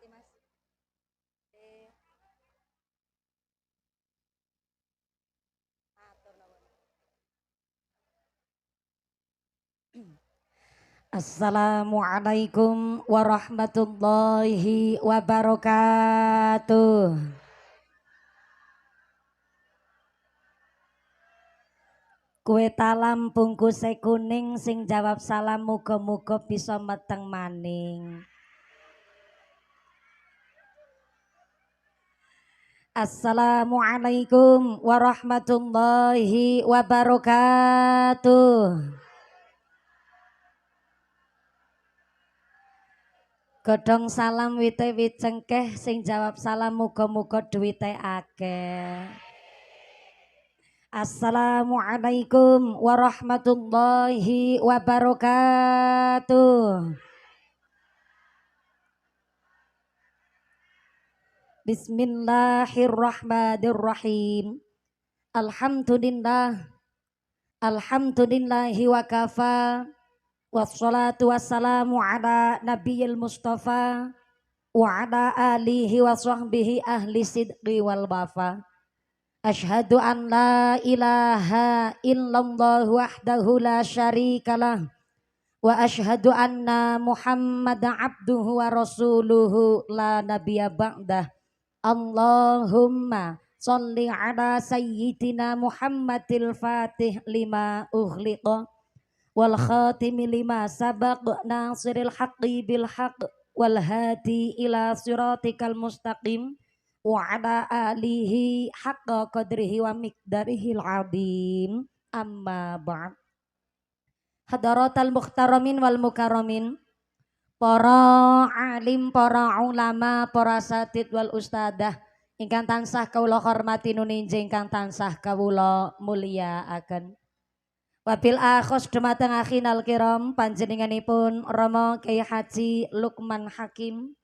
Mas. Eh, Matur nuwun. Assalamualaikum warahmatullahi wabarakatuh. Kue talam bungkuse kuning sing jawab salam muga-muga bisa meteng maning. Assalamualaikum warahmatullahi wabarakatuh. Godhong salam wite wit cengkeh sing jawab salam muga-muga duwite akeh. Assalamualaikum warahmatullahi wabarakatuh. Bismillahirrahmanirrahim. Alhamdulillah. Alhamdulillahi wa kafa. Wassalatu wassalamu ala nabiyil mustafa wa ala alihi wa sahbihi ahli sidqi wal wafa. Ashhadu an la ilaha illallah wahdahu la syarikalah wa ashhadu anna muhammadan abduhu wa rasuluhu la nabiyya ba'dah. Allahumma sholli ala sayyidina Muhammadil fatih lima ughliqa wal khatimi lima sabaq nasiril haqqi bil haqq wal hadi ila siratikal mustaqim wa ala alihi haqqa qadrihi wa miqdarihil azim. Amma ba'd. Hadaratal mukhtaramin wal mukarramin, para alim, para ulama, para satid wal ustadah ingkang tansah kawula hormati nuninjing ingkang tansah kawula mulyakaken. Wabil akhos dumateng akhinal kiram panjenenganipun Rama Kyai Haji Lukman Hakim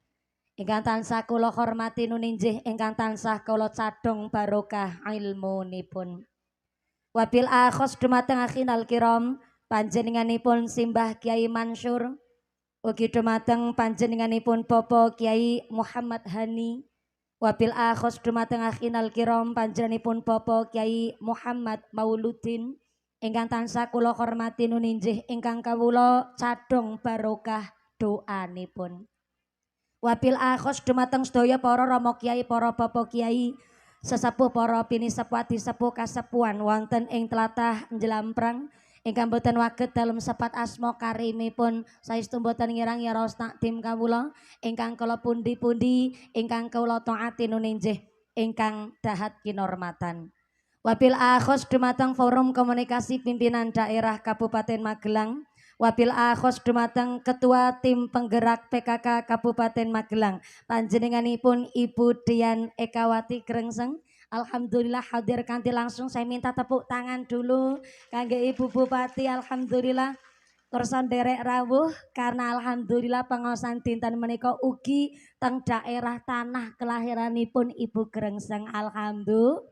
ingkang tansah kula hormati nuninjih ingkang tansah kula cadhong barokah ilmunipun. Wabil akhos dumateng akhinal kiram panjenenganipun Simbah Kyai Mansur, ugi dumateng panjenenganipun Bapak Kyai Muhammad Hani. Wabil akhos dumateng akhinal kiram panjenenganipun Bapak Kyai Muhammad Mauludin ingkang tansah kula hormati nuninjih ingkang kawula cadhong barokah doanipun. Wabil akhos dumateng sedaya para rama kyai, para bapak kyai, sesepuh para pinisepwati sepuh kasepuhan wonten ing tlatah Njlamprang ingkang boten waget dalem sepat asma karimipun saestu boten ngirang raos takdim kawula ingkang kala pundi-pundi ingkang kawula taati nuninjih ingkang dahat kinormatan. Wabil akhos dumateng forum komunikasi pimpinan daerah Kabupaten Magelang. Wabil akhos dumateng ketua tim penggerak PKK Kabupaten Magelang. Panjenenganipun Ibu Dian Ekawati Grengseng. Alhamdulillah hadir kanthi langsung. Saya minta tepuk tangan dulu kangge Ibu Bupati. Alhamdulillah kersa nderek rawuh karena alhamdulillah pengaosan dinten menika ugi teng daerah tanah kelahiranipun Ibu Grengseng. Alhamdulillah.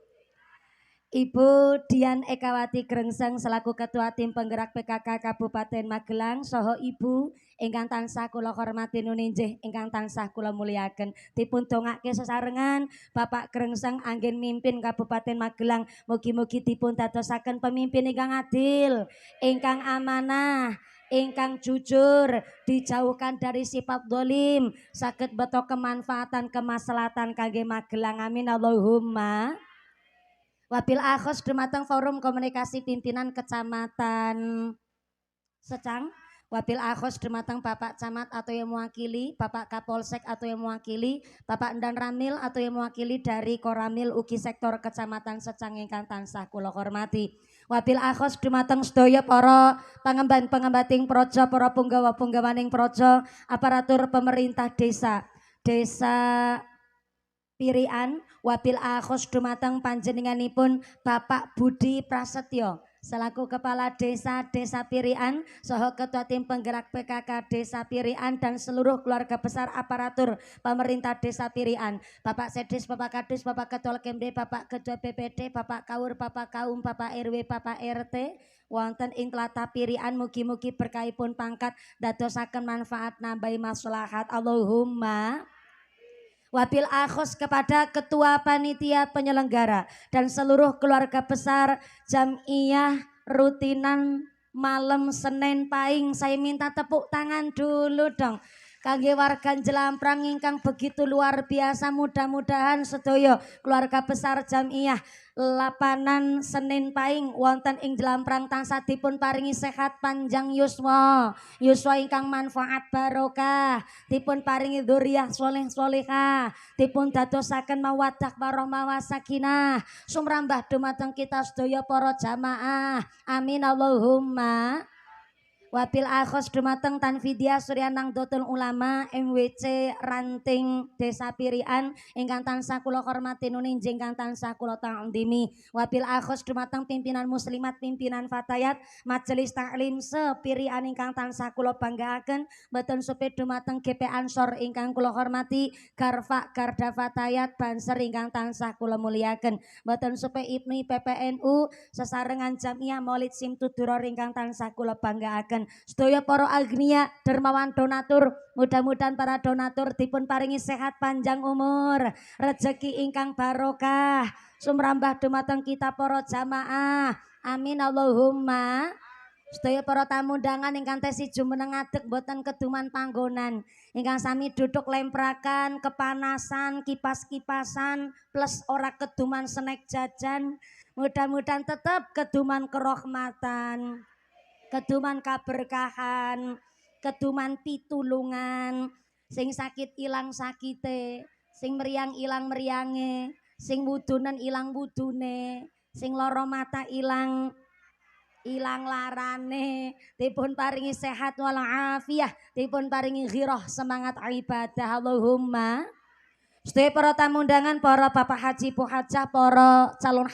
Ibu Dian Ekawati Grengseng selaku Ketua Tim Penggerak PKK Kabupaten Magelang saha Ibu ingkang tansah kula hormati nuninjih ingkang tansah kula mulyakaken dipun dongake sesarengan Bapak Grengseng anggen mimpin Kabupaten Magelang mugi-mugi dipun dadosaken pemimpin ingkang adil, ingkang amanah, ingkang jujur, dijauhkan dari sifat dolim, saged beto kemanfaatan kemaslahatan kangge Magelang. Amin Allahumma. Wabil akhos dumateng forum komunikasi pimpinan kecamatan Secang. Wabil akhos dumateng Bapak Camat atau yang mewakili, Bapak Kapolsek atau yang mewakili, Bapak Endan Ramil atau yang mewakili dari Koramil ugi sektor kecamatan Secang ingkang tansah kula hormati. Wabil akhos dumateng sedaya para pangemban-pengembating projo, para punggawa-punggawaning projo, aparatur pemerintah desa, desa Pirian. Wabil akhos dumateng panjenenganipun Bapak Budi Prasetyo selaku Kepala Desa Pirian saha Ketua Tim Penggerak PKK Desa Pirian dan seluruh keluarga besar aparatur pemerintah Desa Pirian, Bapak Sedis, Bapak Kadis, Bapak Ketua Kemde, Bapak Ketua BPD, Bapak Kaur, Bapak Kaum, Bapak RW, Bapak RT wonten ing tlatah Pirian mugi-mugi berkahipun pangkat dadosaken manfaat nambahi maslahat. Allahumma. Wabil akhos kepada ketua panitia penyelenggara dan seluruh keluarga besar Jamiyah Rutinan Malam Senin Pahing. Saya minta tepuk tangan dulu dong. Kangge warga Jelamprang ingkang begitu luar biasa, mudah-mudahan sedaya keluarga besar Jamiyah Lapanan Senin Pahing wonten ing Jelamprang tansah dipun paringi sehat panjang yuswa ingkang manfaat barokah, dipun paringi dzurriyyah sholih sholihah, dipun dadosaken mawaddah warahmah wasakinah sumrambah dumateng kita sedaya para jamaah, amin Allahumma. Wabil akhos dumateng Tanfidia Suryanang Dotul Ulama MWC Ranting Desa Pirian ingkang tansah kula hormati nuninjing ingkang tansah kula ta'zimi. Wabil akhos dumateng pimpinan muslimat pimpinan fatayat Majelis Taklim Sepirian ingkang tansah kula banggaaken, mboten supe dumateng GP Ansor ingkang kula hormati, Garfa Garda Fatayat Banser ingkang tansah kula muliaken, mboten supe Ibnu PPNU sesarengan Jamiyah Maulid Simtuduror ingkang tansah kula banggaaken. Sedaya para agnia dermawan donatur, mudah-mudahan para donatur dipun paringi sehat panjang umur, rezeki ingkang barokah sumrambah dumateng kita para jamaah, amin Allahumma. Sedaya para tamu undangan ingkang tesi jumeneng ngadeg boten keduman panggonan, ingkang sami duduk lemprakan kepanasan kipas-kipasan plus ora keduman snack jajan, mudah-mudahan tetap keduman kerahmatan, keduman kaberkahan, keduman pitulungan, sing sakit ilang sakite, sing meriang ilang meriange, sing wudunen ilang wudune, sing lara mata ilang larane, dipun paringi sehat wal afiyah, dipun paringi ghirah semangat ibadah Allahumma. Sedaya para tamu undangan, para bapak haji puhajah, para calon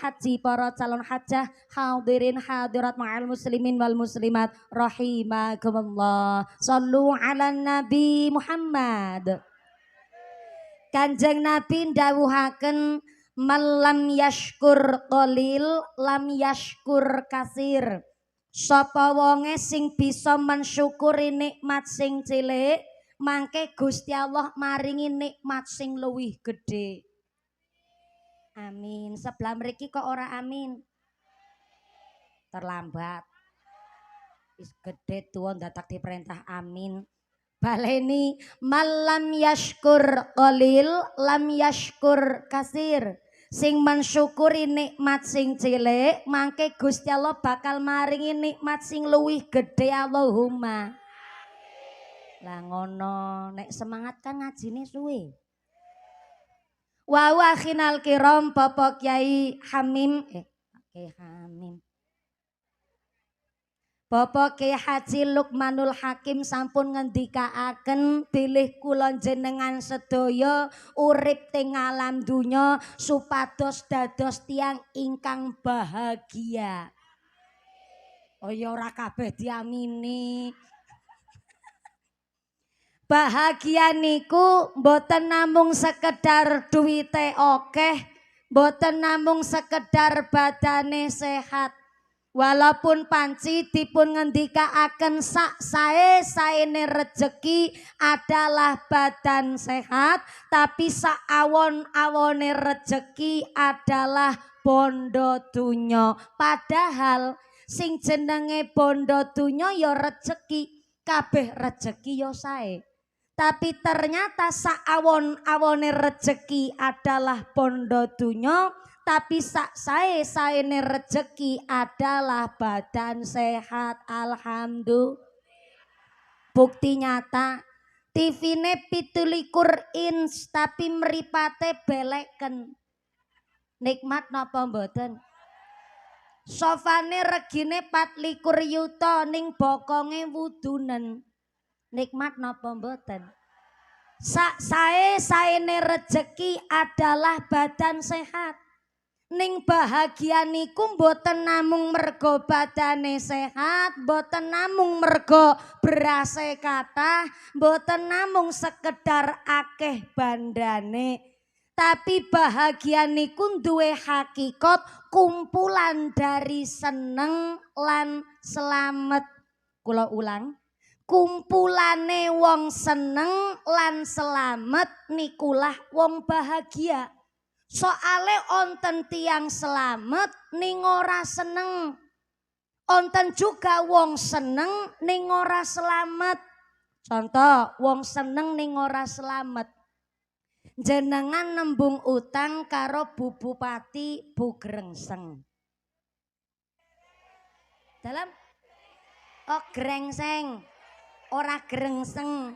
hajah, hadirin hadirat ma'al muslimin wal muslimat rahimakumullah. Shallu ala Nabi Muhammad. Kanjeng Nabi ndawuhaken malam yashkur qalil lam yashkur kasir. Sapa wonge sing bisa mensyukuri nikmat sing cilik, mangke Gusti Allah maringi nikmat sing luwih gede. Amin. Sebelah mriki kok ora amin? Terlambat. Is gede tuwa dadak diperintah amin. Baleni malam yashkur qalil lam yashkur kasir. Sing mensyukuri nikmat sing cilik, mangke Gusti Allah bakal maringi nikmat sing luwih gede Allahumma. Lah ngono, nek semangat kan ngajine suwe. Wa akhinal kiram Bapak Kyai Hamim Hamim. Bapak Kyai Haji Lukmanul Hakim sampun ngendikaaken bilih kula jenengan sedaya urip teng alam dunya supados dados tiyang ingkang bahagia. Oh ya ora kabeh diamini. Bahagia niku mboten namung sekedar duwite akeh, mboten namung sekedar badane sehat. Walaupun panci dipun ngendikaaken sak sae-saene rejeki adalah badan sehat, tapi sak awon-awone rejeki adalah bondo dunya. Padahal sing jenenge bondo dunya ya rejeki, kabeh rejeki ya sae. Tapi ternyata saawon-awone rejeki adalah bondo dunya, tapi sak sae-saene rejeki adalah badan sehat. Alhamdulillah. Bukti nyata, TV-ne 17 inch tapi mripate beleken. Nikmat napa mboten? Sofane regine 24 yuta ning bokonge wudunen. Nikmat napa mboten? Sak sae-saene rejeki adalah badan sehat. Ning bahagia niku mboten namung mergo badane sehat, mboten namung mergo berase kathah, mboten namung sekedar akeh bandane. Tapi bahagia niku duwe hakikat kumpulan dari seneng lan selamet. Kula ulang. kumpulane wong seneng lan selamat nikulah wong bahagia. Soale onten tiang selamat ning ora seneng, onten juga wong seneng ning ora selamat. Contoh wong seneng ning ora selamat, jenengan nembung utang karo Bu Bupati Bu Grengseng dalam grengseng ora grengseng.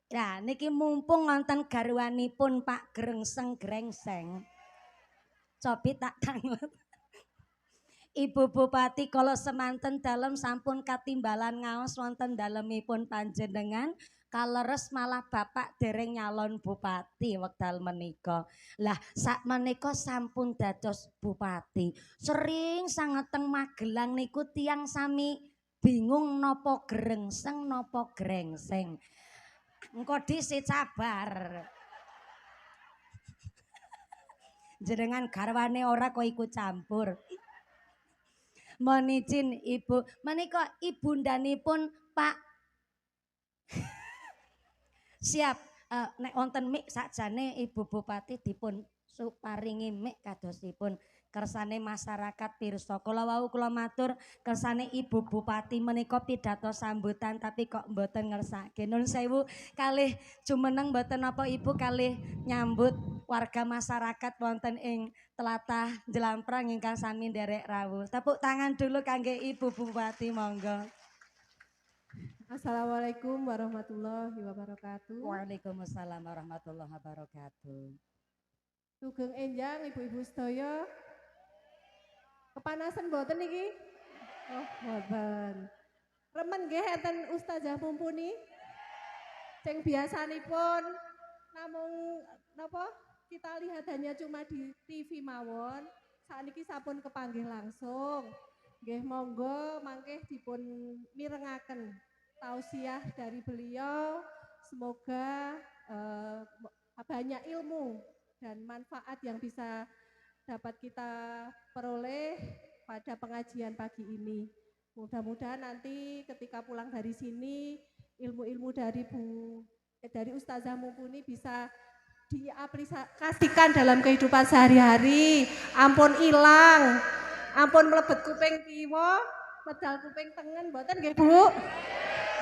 Nah niki mumpung wonten garwanipun Pak Grengseng cobi tak tangut. Ibu Bupati kalau semanten dalem sampun katimbalan ngaos wonten dalemipun panjenengan, kaleres malah Bapak dereng nyalon bupati wekdal menika. Lah sak menika sampun dados bupati. Sering sanget teng Magelang niku tiang sami bingung nopo grengseng nopo grengseng. Engko dhisik sabar. Jenengan garwane ora kok ikut campur. Mohon izin Ibu, menika ibundanipun Pak siap nek wonten mik sakjane Ibu Bupati dipun suparingi mik kadosipun kersane masyarakat pirsa. Kula wau kula matur kersane Ibu Bupati menika pidato sambutan tapi kok mboten ngersake. Nun sewu kalih jumeneng mboten napa Ibu kalih nyambut warga masyarakat wonten ing tlatah Jelamprang ingkang sami nderek rawuh. Tepuk tangan dulu kangge Ibu Bupati monggo. Assalamualaikum warahmatullahi wabarakatuh. Waalaikumsalam warahmatullahi wabarakatuh. Sugeng enjang ibu-ibu sedaya. Kepanasan mboten niki? Oh, mboten. Remen nggih enten Ustazah Mumpuni? Sing biasanipun namung napa? Kita lihat hanya cuma di TV mawon. Sakniki sampun kepanggih langsung. Nggih monggo mangke dipun mirengaken tausiah dari beliau. Semoga banyak ilmu dan manfaat yang bisa dapat kita peroleh pada pengajian pagi ini. Mudah-mudahan nanti ketika pulang dari sini ilmu-ilmu dari Ustazah Mumpuni bisa diaplikasikan dalam kehidupan sehari-hari. Ampun ilang, ampun mlebet kuping kiwa, medal kuping tengen, mboten nggih Bu?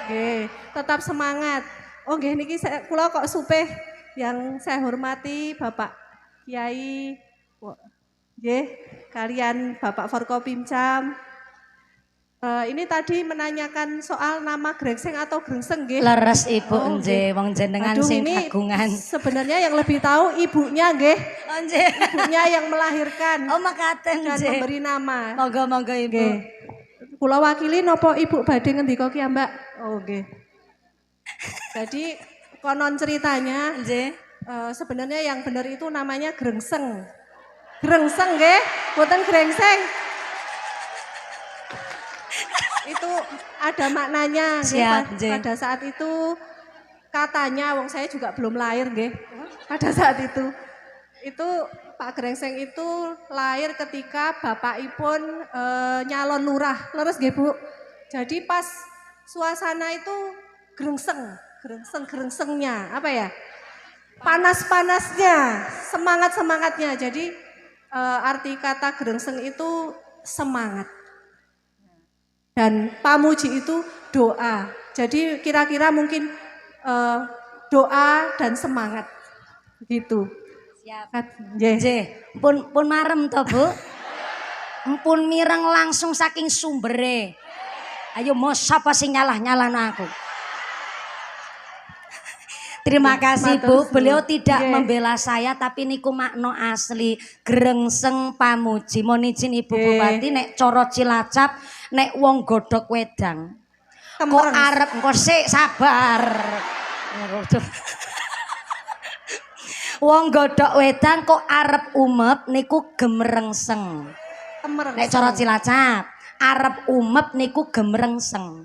Nggih, tetap semangat. Oh nggih niki kula kok supih yang saya hormati Bapak Kiai nggih kalian Bapak Forkopimcam. Ini tadi menanyakan soal nama Grengseng atau Grengseng nggih. Leres Ibu nggih wong jenengan sing kagungan. Sebenarnya yang lebih tahu ibunya nggih. Oh nggih. Ibunya yang melahirkan. Oh makaten dan memberi nama. Monggo-monggo Ibu. Kula wakili napa Ibu badhe ngendika ki Mbak? Oh nggih. Jadi konon ceritanya nggih sebenarnya yang benar itu namanya Grengseng. Grengseng nggih, boten Grengseng. Itu ada maknanya. Siap, pada saat itu katanya, wong saya juga belum lahir nggih. Pada saat itu Pak Grengseng itu lahir ketika bapakipun nyalon lurah, leres nggih Bu. Jadi pas suasana itu grengsengnya, apa ya? Panas-panasnya, semangat-semangatnya. Jadi arti kata grengseng itu semangat. Dan pamuji itu doa. Jadi kira-kira mungkin doa dan semangat gitu. Siap. Nggih. Pun marem to, Bu? Pun mireng langsung saking sumbere. Ayo mau sapa sing nyalah-nyalahno aku. Terima kasih Bu, beliau tidak membela saya tapi niku makna asli grengseng pamuji. Mohon izin Ibu Bupati nek cara Cilacap nek wong godhok wedang kok arep engko sik sabar. Wong godhok wedang kok arep umep niku gemrengseng. Nek cara Cilacap arep umep niku gemrengseng.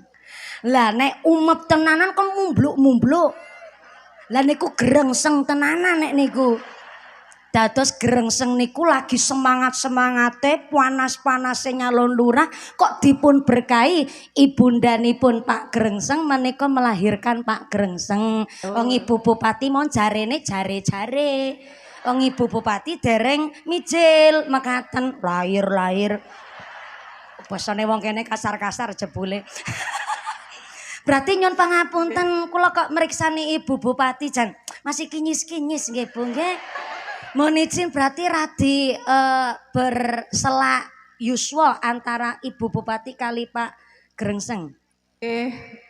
Lah nek umep tenanan kon mumbluk-mumbluk. Lah niku grengseng tenanan nek niku. Dados Grengseng niku lagi semangat-semangate panas-panase nyalon lurah kok dipun berkahi ibundanipun Pak Grengseng menika melahirkan Pak Grengseng. Wong Ibu Bupati mon jarene jare-jare. Wong Ibu Bupati dereng mijil mekaten lahir-lahir. Basane wong kene kasar-kasar jebule. Berarti nyon pangapunten kula kok meriksani Ibu Bupati jan masih kinyis-kinyis nggih Bu nggih. Mohon izin berarti radi bersela yuswa antara Ibu Bupati kali Pak Grengseng.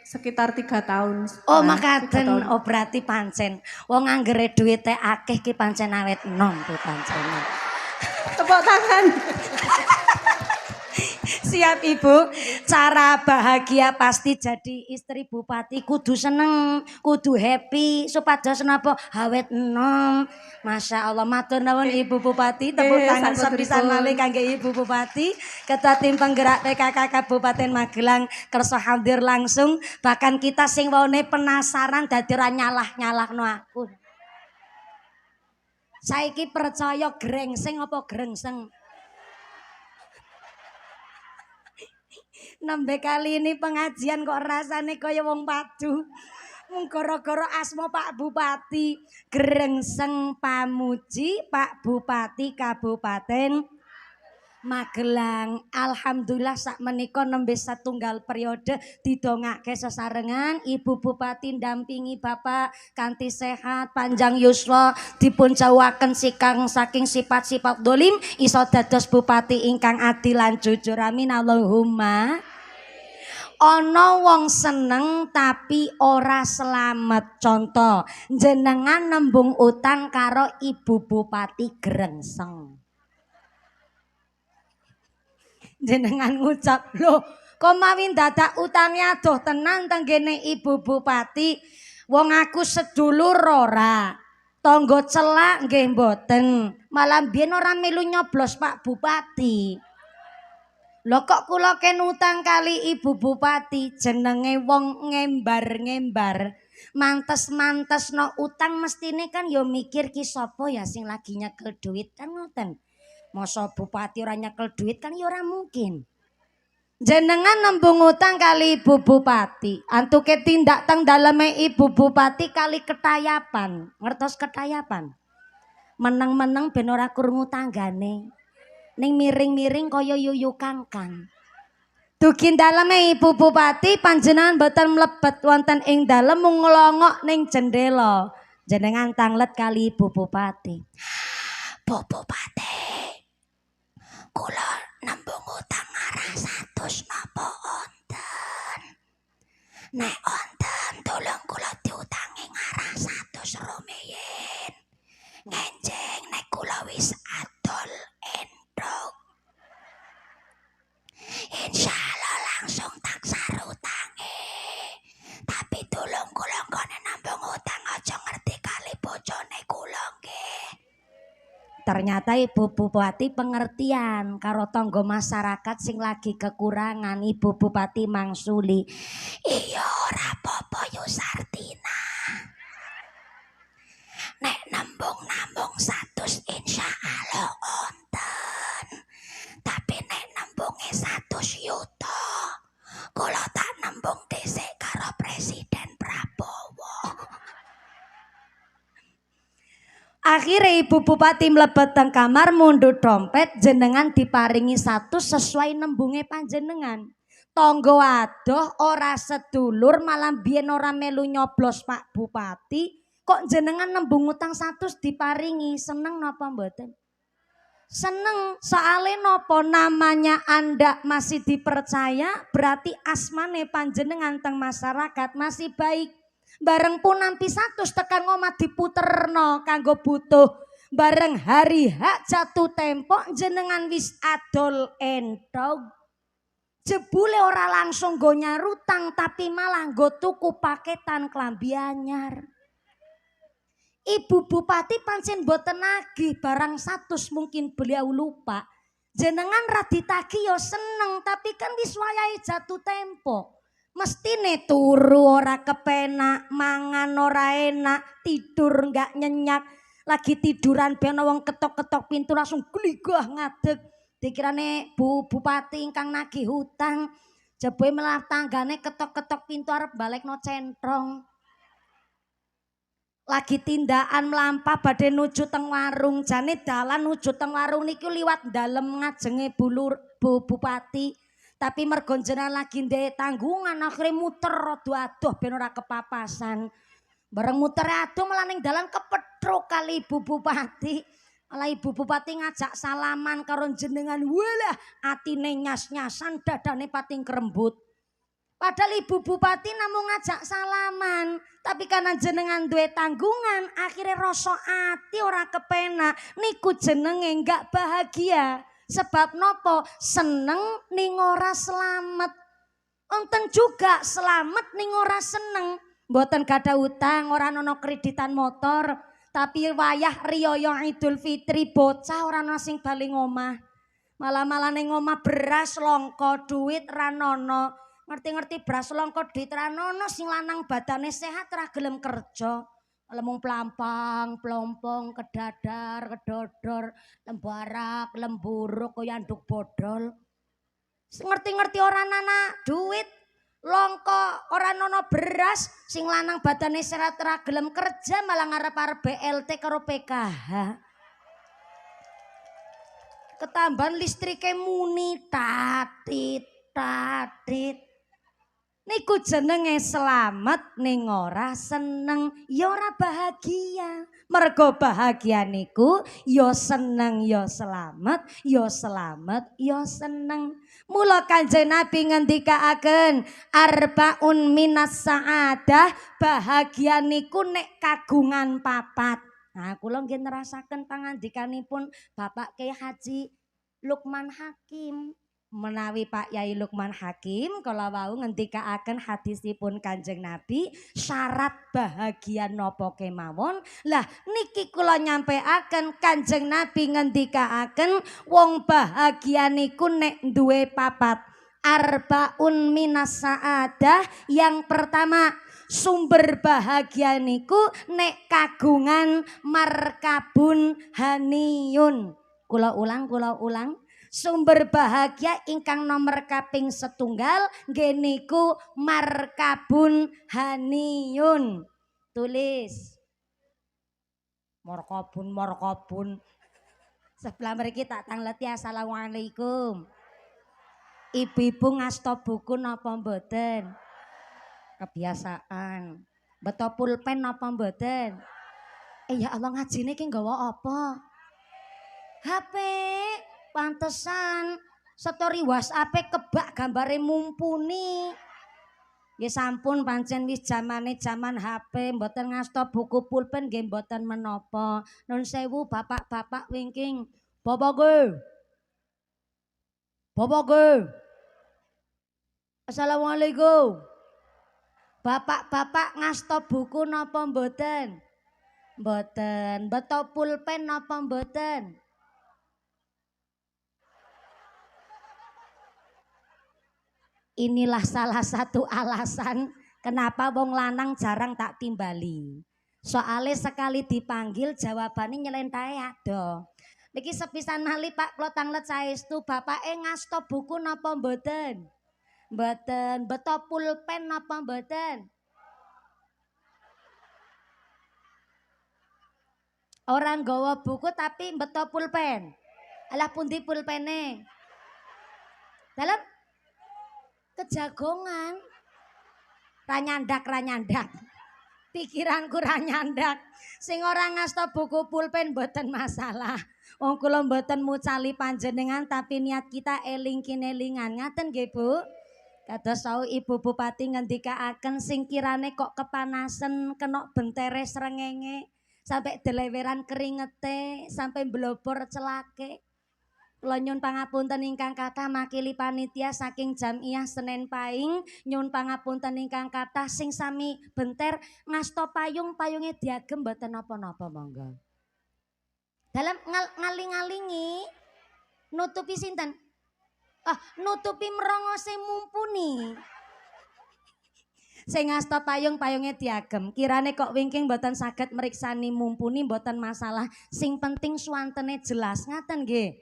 Sekitar 3 tahun. Oh makaten, oh berarti pancen wong anggere duwite akeh ki pancen awet enom tuh pancen. Tepuk tangan. Siap Ibu, cara bahagia pasti jadi istri bupati kudu seneng, kudu happy supados napa awet enom. Masya Allah, matur nuwun Ibu Bupati, tepuk tangan sepisan malih kangge Ibu Bupati, Ketua Tim Penggerak PKK Kabupaten Magelang kersa hadir langsung, bahkan kita sing waone penasaran dadi ra nyalah-nyalahno aku. Saiki percaya Grengseng apa Grengseng? Nembe kali ini pengajian kok rasane kaya wong padu. Mung gara-gara asma Pak Bupati Grengseng Pamuji Pak Bupati Kabupaten Magelang. Alhamdulillah sak menika nembe satunggal periode didongake sesarengan Ibu Bupati ndampingi Bapak kanthi sehat panjang yuswa dipun jauhaken saking sifat-sifat dolim iso dados bupati ingkang adil lan jujur amin Allahumma. Ana wong seneng tapi ora selamat. Contoh, jenengan nembung utang karo Ibu Bupati Grengseng. Jenengan ngucap, "Loh, kok mawi dadak utangnya adoh tenan tenggene Ibu Bupati. Wong aku sedulur ora. Tangga celak nggih mboten. Malah biyen ora melu nyoblos Pak Bupati." Lho kok kula ken utang kali Ibu Bupati jenenge wong ngembar-ngembar. Mantes-mantes no utang mestine kan ya mikir ki sapa ya sing lagi nyekel duit kan ngoten. Masa bupati ora nyekel duit kan ya ora mungkin. Jenengan nembung utang kali Ibu Bupati. Antuke tindak teng daleme Ibu Bupati kali ketayapan. Ngertos ketayapan? Meneng-meneng ben ora krungu tanggane. Ning miring-miring kaya yuyu kangkang. Dugi daleme Ibu Bupati panjenengan mboten mlebet wonten ing dalem mung nglongok ning jendela. Jenengan tanglet kali Ibu Bupati. Bu Bupati, kula nembung utang arah 100 napa onten? Nek onten tolong kula diutangi arah 100 rumiyin. Ngenjeng nek kula wis adol endog. Insyaallah langsung tak sarutange. Tapi tolong kula nggone nambung utang aja ngerti kali bojone kula nggih. Ternyata Ibu Bupati pengertian karo tangga masyarakat sing lagi kekurangan. Ibu Bupati mangsuli, "Iya ora apa-apa yo Sartina. Nek nembung namung 100 insyaallah onten. Tapi nek nembunge 100 yuta, kula tak nembung dhisik karo Presiden Prabowo." Akhirnya Ibu Bupati mlebet teng kamar mundhut dompet jenengan diparingi 100 sesuai nembunge panjenengan. Tangga adoh ora sedulur malah biyen ora melu nyoblos Pak Bupati, kok jenengan nembung utang 100 diparingi. Seneng napa mboten? Seneng, soale nopo namanya Anda masih dipercaya berarti asmane panjenengan teng masyarakat masih baik. Bareng pun nampi 100 tekan ngomah diputerno kanggo butuh. Bareng hari hak jatuh tempo jenengan wis adol entog. Jebule ora langsung go nyarutang tapi malah go tuku paketan klambi anyar. Ibu Bupati pancen boten nagih barang 100 mungkin beliau lupa. Jenengan ra ditagih yo seneng tapi kan wis wayahe jatuh tempo. Mestine turu ora kepenak, mangan ora enak, tidur enggak nyenyak. Lagi tiduran ben ana wong ketok-ketok pintu langsung gligah ngadeg. Dikirane Bu Bupati ingkang nagih hutang. Jebule melah tanggane ketok-ketok pintu arep balekno centrong. Lagi tindakan melampah badhe nuju teng warung. Jane dalan nuju teng warung niki liwat dalem ngajenge Bu Bupati. Tapi mergo jenengan lagi ndek tanggungan akhirnya muter rada adoh ben ora kepapasan. Bareng muter adoh malah ning dalan kepethuk kali Ibu Bupati. Malah Ibu Bupati ngajak salaman karo jenengan. Walah atine nyas-nyasan dadane pating krembut. Padahal Ibu Bupati namung ngajak salaman. Tapi karena jenengan duwe tanggungan akhirnya rasa ati ora kepenak. Niku jenenge enggak bahagia. Sebab nopo seneng ning ora selamat. Onten juga selamat ning ora seneng. Mboten gadah utang, ora ana kreditan motor, tapi wayah riyaya Idul Fitri bocah ora ana sing bali ngomah. Malah ning omah beras longko, duit ra ana. Ngerti-ngerti beras longko duit ra ana, sing lanang badane sehat ra gelem kerja. Lemung pelampang, pelompong, kedadar, kedodor, lembarak, lemburuk, kaya anduk bodol. Ngerti-ngerti orang nana duit, longko orang nono beras, sing lanang badane serat ra gelem kerja malah ngarep-arep BLT karo PKH. Ketambahan listrike muni tatit. Niku jenenge selamat ning ora seneng ya ora bahagia. Mergo bahagia niku ya seneng ya selamat ya seneng. Mula Kanjeng Nabi ngendikaaken arbaun minas saadah, bahagia niku nek kagungan papat. Nah kula nggih nerasaken pangandikanipun Bapak Kyai Haji Lukman Hakim. Menawi Pak Yai Lukman Hakim kala wau ngendikaaken hadisipun Kanjeng Nabi syarat bahagia napa kemawon. Lah niki kula nyampeaken Kanjeng Nabi ngendikaaken wong bahagia niku nek duwe papat. Arbaun minas saadah, yang pertama sumber bahagia niku nek kagungan markabun haniyun. Kula ulang. Sumber bahagia ingkang nomor kaping setunggal nggih niku markabun haniyun. Tulis. Markabun. Sebelah mriki tak tangleti assalamualaikum. Ibu-ibu ngasta buku napa mboten? Kebiasaan. Beto pulpen napa mboten? Ya Allah ngajine ki nggawa apa? HP. Pantesan story WhatsApp kebak gambare mumpuni. Ya sampun pancen wis zaman HP mboten ngasta buku pulpen nggih mboten menapa. Nun sewu bapak-bapak wingking. Bapak ge. Assalamualaikum. Bapak-bapak ngasta buku napa mboten? Mboten. Beto pulpen napa mboten? Inilah salah satu alasan kenapa wong lanang jarang tak timbali. Soale sekali dipanggil jawabannya nyelentai ado. Niki sepisan hali Pak kula tanglet saestu bapake ngasta buku napa mboten? Mboten. Beto pulpen napa mboten? Orang gawa buku tapi beto pulpen. Alah pundi pulpene? Dalam kejagongan. Ranyandak. Pikiranku ranyandak. Sing ora ngasta buku pulpen mboten masalah. Wong kula mboten mucali panjenengan tapi niat kita eling kinelingan. Ngaten nggih Bu? Kados sau Ibu Bupati ngendikaaken sing kirane kok kepanasen kena bentere srengenge sampai deleweran keringete sampai blobor celake. Kula nyun pangapunten ingkang kathah makili panitia saking Jamiah Senen Paing, nyun pangapunten ingkang kathah sing sami benter ngasta payung-payunge diagem mboten napa-napa monggo. Dalam ngaling-alingi nutupi sinten? Nutupi merongose mumpuni. Sing ngasta payung payunge diagem. Kirane kok wingking mboten saged meriksani mumpuni mboten masalah. Sing penting swantene jelas ngaten nggih.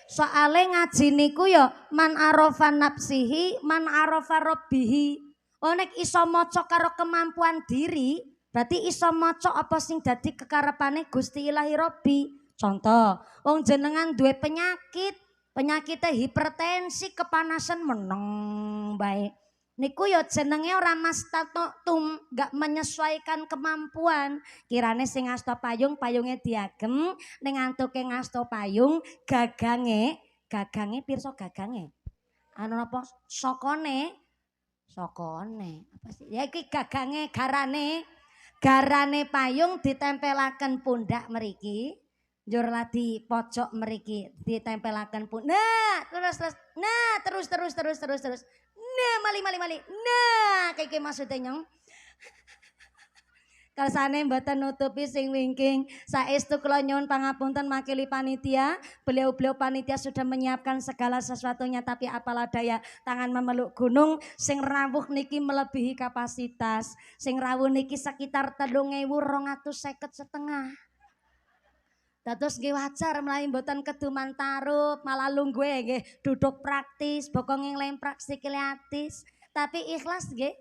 Soale ngaji niku ya man arafa nafsihi man arafa rabbihi. Nek iso maca karo kemampuan diri, berarti iso maca apa sing dadi kekarepane Gusti Ilahi Rabbi. Contoh, wong jenengan duwe penyakitnya hipertensi, kepanasan meneng baik. Niku ya jenenge ora mastatum, gak menyesuaikan kemampuan. Kirane sing ngasta payung payunge diagem, ning antuke ngasta payung gagange pirsa gagange. Anu napa sokone apa sih? Ya iki gagange garane payung ditempelaken pundak mriki. Njur ladi pojok mriki ditempelaken pun. Nah, terus. Nah, mali. Nah, kayak maksudnya nyong. Kersane mboten nutupi sing wingking. Saestu kula nyuwun pangapunten makili panitia. Beliau-beliau panitia sudah menyiapkan segala sesuatunya, tapi apalah daya tangan memeluk gunung. Sing rawuh niki melebihi kapasitas. Sing rawuh niki sekitar 3.250 Dados nggih wajar mlayu mboten keduman tarup, malah lungguhe nggih duduk praktis, bokong ing lemprak sikile atis. Tapi ikhlas nggih.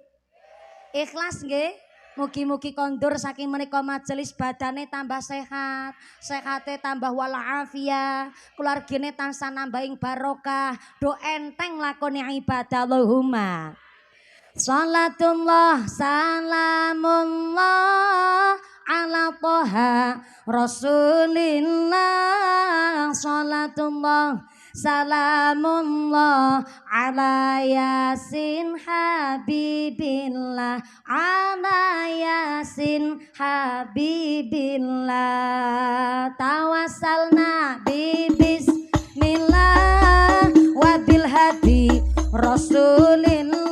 Ikhlas nggih. Mugi-mugi kondur saking menika majelis badane tambah sehat, sehate tambah walafiat, keluargane tansah nambahin barokah, do enteng lakoni ibadah Allahumma. Salatullah salamullah ala toha rasulillah. Salatullah salamullah ala yasin habibillah. Ala yasin habibillah. Tawassalna bismillah wabil hadi rasulillah.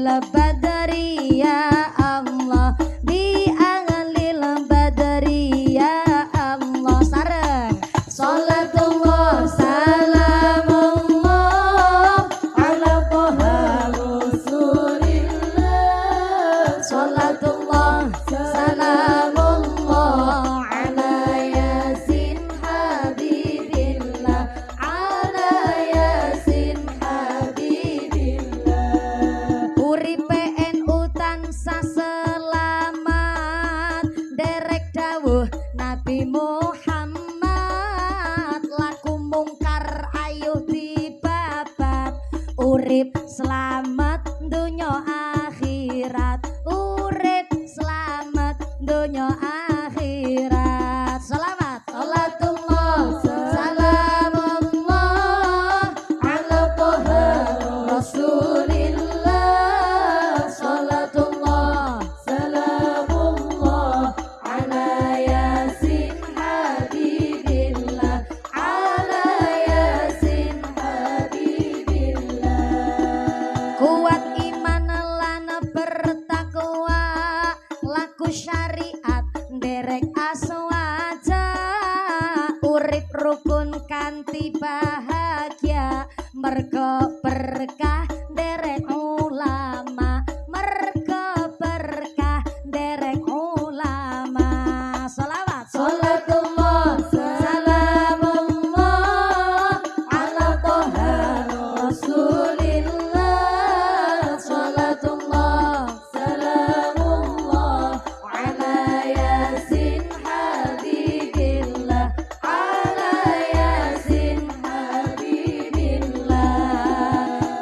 Badari ya Allah, bi ahlil badari ya Allah. Sareng salatullah salamullah ala toha rasulillah. Salatullah salamullah ala yasin habibillah. Ala yasin habibillah. Selamat derek dawuh Nabi Muhammad. Laku mungkar ayuh dibabat. Urip selamat dunya akhirat. Urip selamat dunya akhirat. Selamat salatullah salamullah ala toha rasulillah. Syariat derek aswaja. Urip rukun kanthi bahagia. Mergo berkah derek ulama. Mergo berkah derek ulama. Salawat salatullah salamullah ala toha rasulillah. Salatullah salamullah ala yasin habibillah. Ala yasin habibillah.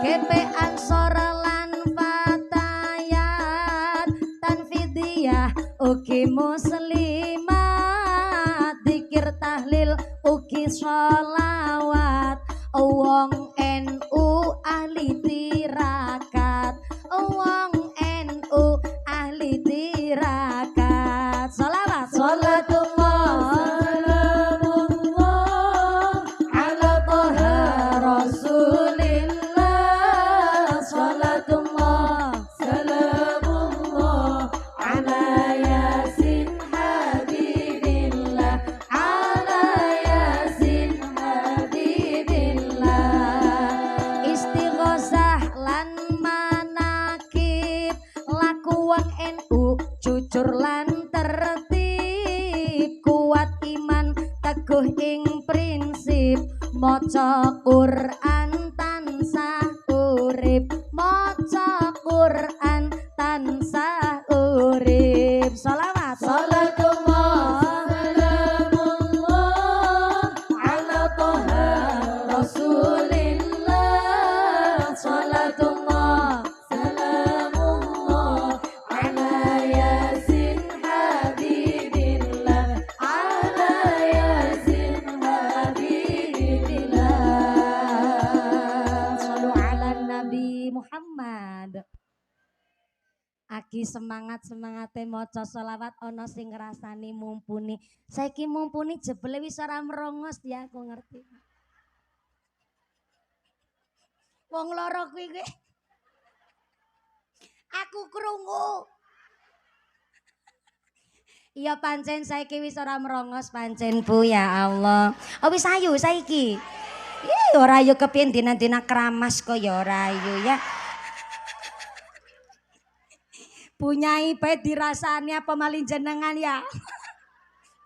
Kepe ansor lan fatayat tanfidiyah ugi muslimat. Dikir tahlil ugi sholawat. Wong NU ahli tirakat. Wong NU ahli tirakat. Salawat salatullah salamullah ala toha rasulillah. Salatullah salamullah ala yasin habibillah. Ala yasin habibillah. jujur lan tertib, kuat iman teguh ing prinsip, maca Quran tansah urip, maca Quran tansah urip. Shalawat salatullah salamullah ala toha rasulillah, salatullah salamullah ala yasin habibillah, ala yasin habibillah. Shallu ala nabi Muhammad. Aki semangat-semangate maca selawat ana sing ngrasani mumpuni. Saiki mumpuni jebule wis ora merongos ya, aku ngerti. Wong loro kuwi aku krungu. Iya pancen saiki wis ora merongos pancen Bu ya Allah. Oh wis ayu saiki. Ora ayu kepiye dina-dina keramas kok ya ora ayu ya. Punyai bae dirasani apa malih jenengan ya.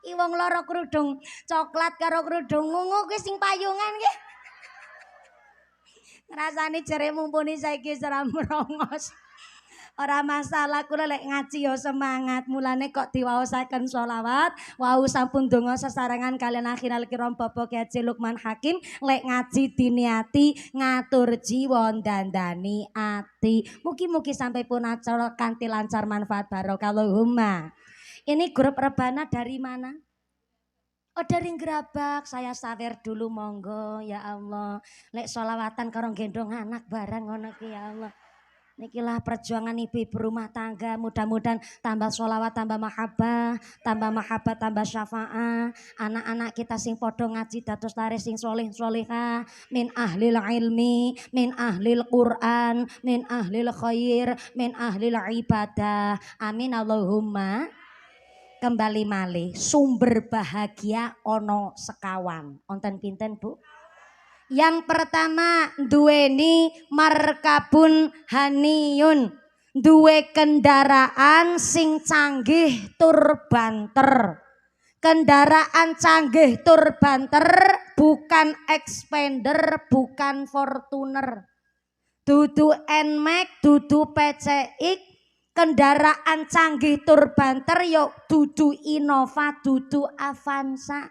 Wong loro kerudung coklat karo kerudung ungu kuwi sing payungan nggih. Ngrasani jere mumpuni saiki ora merongos. Ora masalah, kula lek ngaji ya semangat. Mulane kok diwaosaken sholawat, wau sampun donga sesarengan kalian akhirul kiram Bapak Kyai Haji Lukman Hakim. Lek ngaji diniati ngatur jiwa dandani ati. Mugi-mugi sampai pun acara kanthi lancar manfaat barokah Allahumma. Ini grup rebana dari mana? Oh dari Gerabak, saya sawer dulu monggo ya Allah. Lek sholawatan karo gendong anak bareng ngono ki ya Allah. Nikilah perjuangan ibu-ibu rumah tangga, mudah-mudahan tambah sholawat, tambah mahabbah, tambah syafaat. Anak-anak kita sing podo ngaji dados laris sing soleh solehah, min ahlil ilmi, min ahlil Quran, min ahlil khair, min ahlil ibadah. Amin Allahumma. Kembali malih sumber bahagia ono sekawan. Onten pinten Bu? Yang pertama duweni markabun haniyun, duwe kendaraan sing canggih tur banter. Kendaraan canggih tur banter, bukan Expander, bukan Fortuner, dudu Nmax, dudu PCX. Kendaraan canggih tur banter yo dudu Innova, dudu Avanza.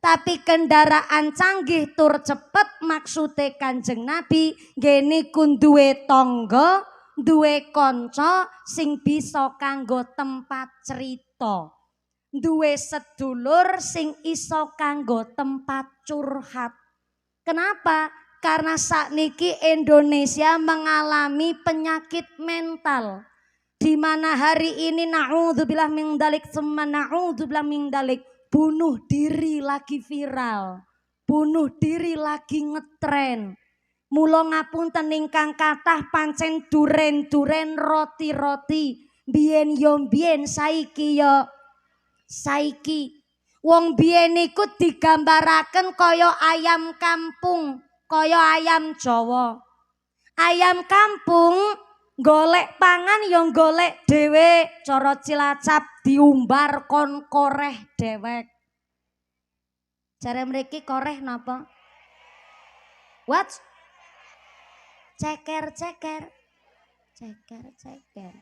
Tapi kendaraan canggih tur cepet maksude Kanjeng Nabi gene kun duwe tangga, duwe kanca sing bisa kanggo tempat cerita, duwe sedulur sing iso kanggo tempat curhat. Kenapa? Karena sakniki Indonesia mengalami penyakit mental, di mana hari ini naudzubillah min dzalik summa naudzubillah min dzalik. Bunuh diri lagi viral, bunuh diri lagi ngetren. Mula ngapunten ingkang kathah pancen duren-duren roti-roti. Biyen yo biyen, saiki yo saiki. Wong biyen iku digambaraken kaya ayam kampung, kaya ayam Jawa. Ayam kampung golek pangan yang golek dhewe, cara Cilacap diumbar kon koreh dewek. Jare mriki koreh napa? What? Ceker-ceker. Ceker-ceker.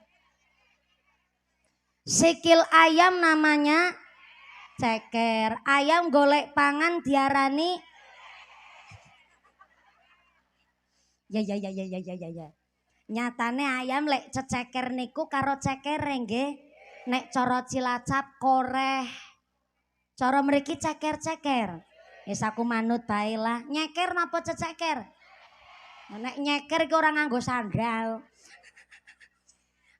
Sikil ayam namanya ceker. Ayam golek pangan diarani ya. Nyatane ayam lek ceceker niku karo cekere nggih. Nek cara Cilacap koreh. Cara mriki ceker-ceker. Wis aku manut bae lah. Nyeker napa ceceker? Nek nyeker iki ora nganggo sandal.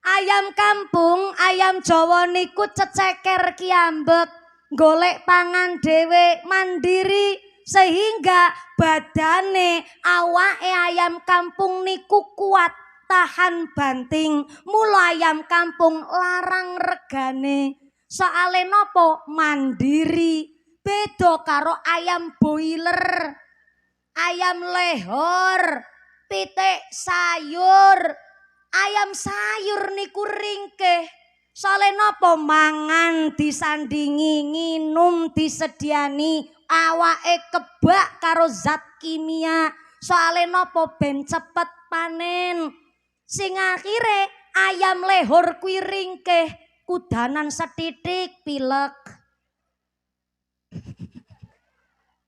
Ayam kampung, ayam Jawa niku ceceker kiambek. Golek pangan dhewe mandiri sehingga badane awake ayam kampung niku kuat. Tahan banting, mula ayam kampung larang regane. Soale nopo? Mandiri. Beda karo ayam boiler, ayam lehor, pitik sayur. Ayam sayur niku ringkeh. Soale napa mangan disandingi, nginum disediani, awake kebak karo zat kimia. Soale napa ben cepet panen. Sing akhire ayam lehor kuwi ringkeh, kudanan setitik pilek.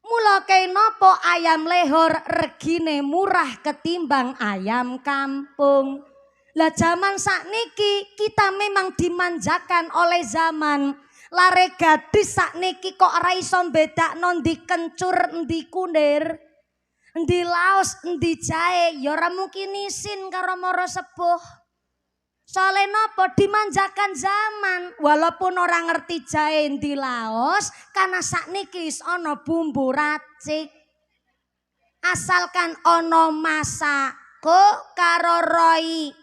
Mula kenapa ayam lehor regine murah ketimbang ayam kampung. Lah zaman sakniki kita memang dimanjakan oleh zaman. Lare gadis sakniki kok ora iso bedakno ndi kencur ndi kunir, ndi laos ndi jae, ya ora mungkin isin karo mara sepuh. Soale napa dimanjakan zaman, walaupun orang ngerti jae ndi laos, karena sakniki wis ana bumbu racik. Asalkan ana masako karo roi.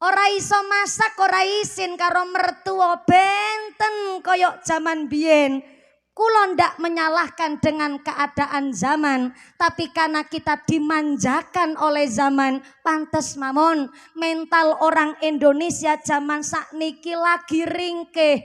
Ora iso masak, ora isin karo mertua benten koyok zaman biyen. Kulo ndak menyalahkan dengan keadaan zaman, tapi karena kita dimanjakan oleh zaman, pantes mamon mental orang Indonesia zaman sakniki lagi ringkeh.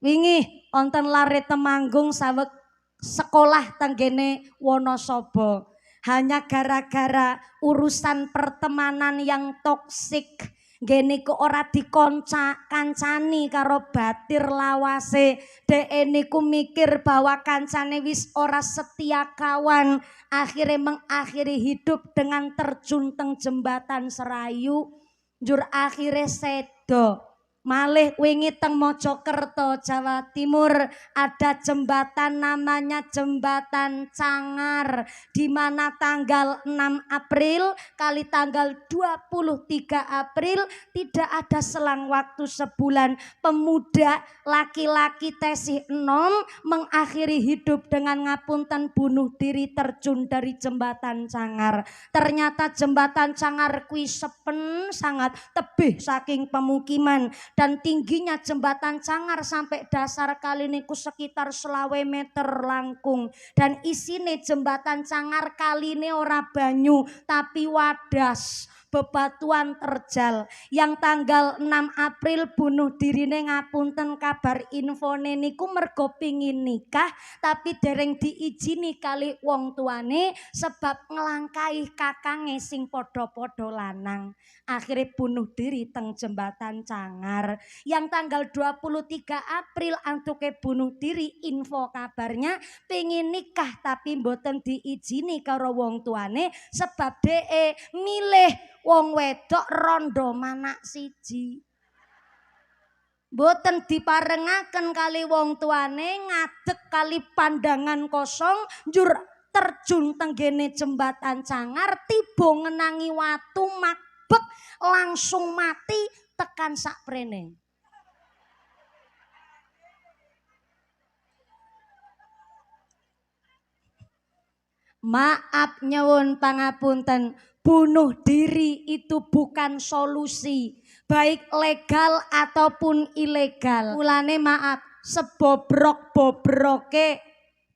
Wingi wonten lare Temanggung saweg sekolah tanggene Wonosobo. Hanya gara-gara urusan pertemanan yang toksik. Gene ku ora kancani karo batir lawase. Dek niku mikir bahwa kancane wis ora setia kawan. Akhirnya mengakhiri hidup dengan terjun teng jembatan Serayu. Jur akhirnya sedo. Malih wingi teng Mojokerto Jawa Timur ada jembatan namanya Jembatan Cangar, di mana tanggal 6 April kali tanggal 23 April tidak ada selang waktu sebulan pemuda laki-laki tesih enom mengakhiri hidup dengan ngapunten bunuh diri terjun dari Jembatan Cangar. Ternyata Jembatan Cangar kuwi sepen sangat tebih saking pemukiman. Dan tingginya Jembatan Cangar sampai dasar kali niku sekitar 20 meter langkung. Dan isine Jembatan Cangar kali ini ora banyu tapi wadas, bebatuan terjal. Yang tanggal 6 April bunuh dirine ngapunten kabar infone niku mergo pingin nikah tapi dereng diijini kali wong tuane sebab ngelangkai kakange sing podo-podo lanang. Akhirnya bunuh diri teng Jembatan Cangar. Yang tanggal 23 April antuke bunuh diri, info kabarnya pengen nikah tapi mboten diijini karo wong tuane sebab DE milih wong wedok rondo manak siji. Mboten diparengaken kali wong tuane, ngadeg kali pandangan kosong njur terjun tenggene Jembatan Cangar, tiba ngenangi watu makbek langsung mati tekan sakprene. Maaf nyewun pangapunten, bunuh diri itu bukan solusi, baik legal ataupun ilegal. Mulane maaf, sebobrok-bobroke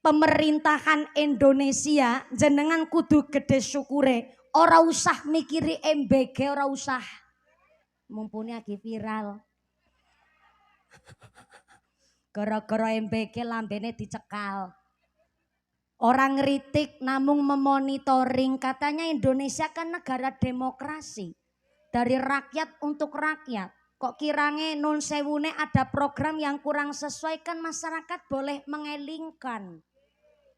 pemerintahan Indonesia jenengan kudu gede syukure. Ora usah mikiri MBG, ora usah. Mumpuni lagi viral. Gara-gara MBG lambene dicekal. Orang ngeritik namung memonitoring, katanya Indonesia kan negara demokrasi. Dari rakyat untuk rakyat. Kok kirange nun sewune ada program yang kurang sesuai, kan masyarakat boleh mengelingkan.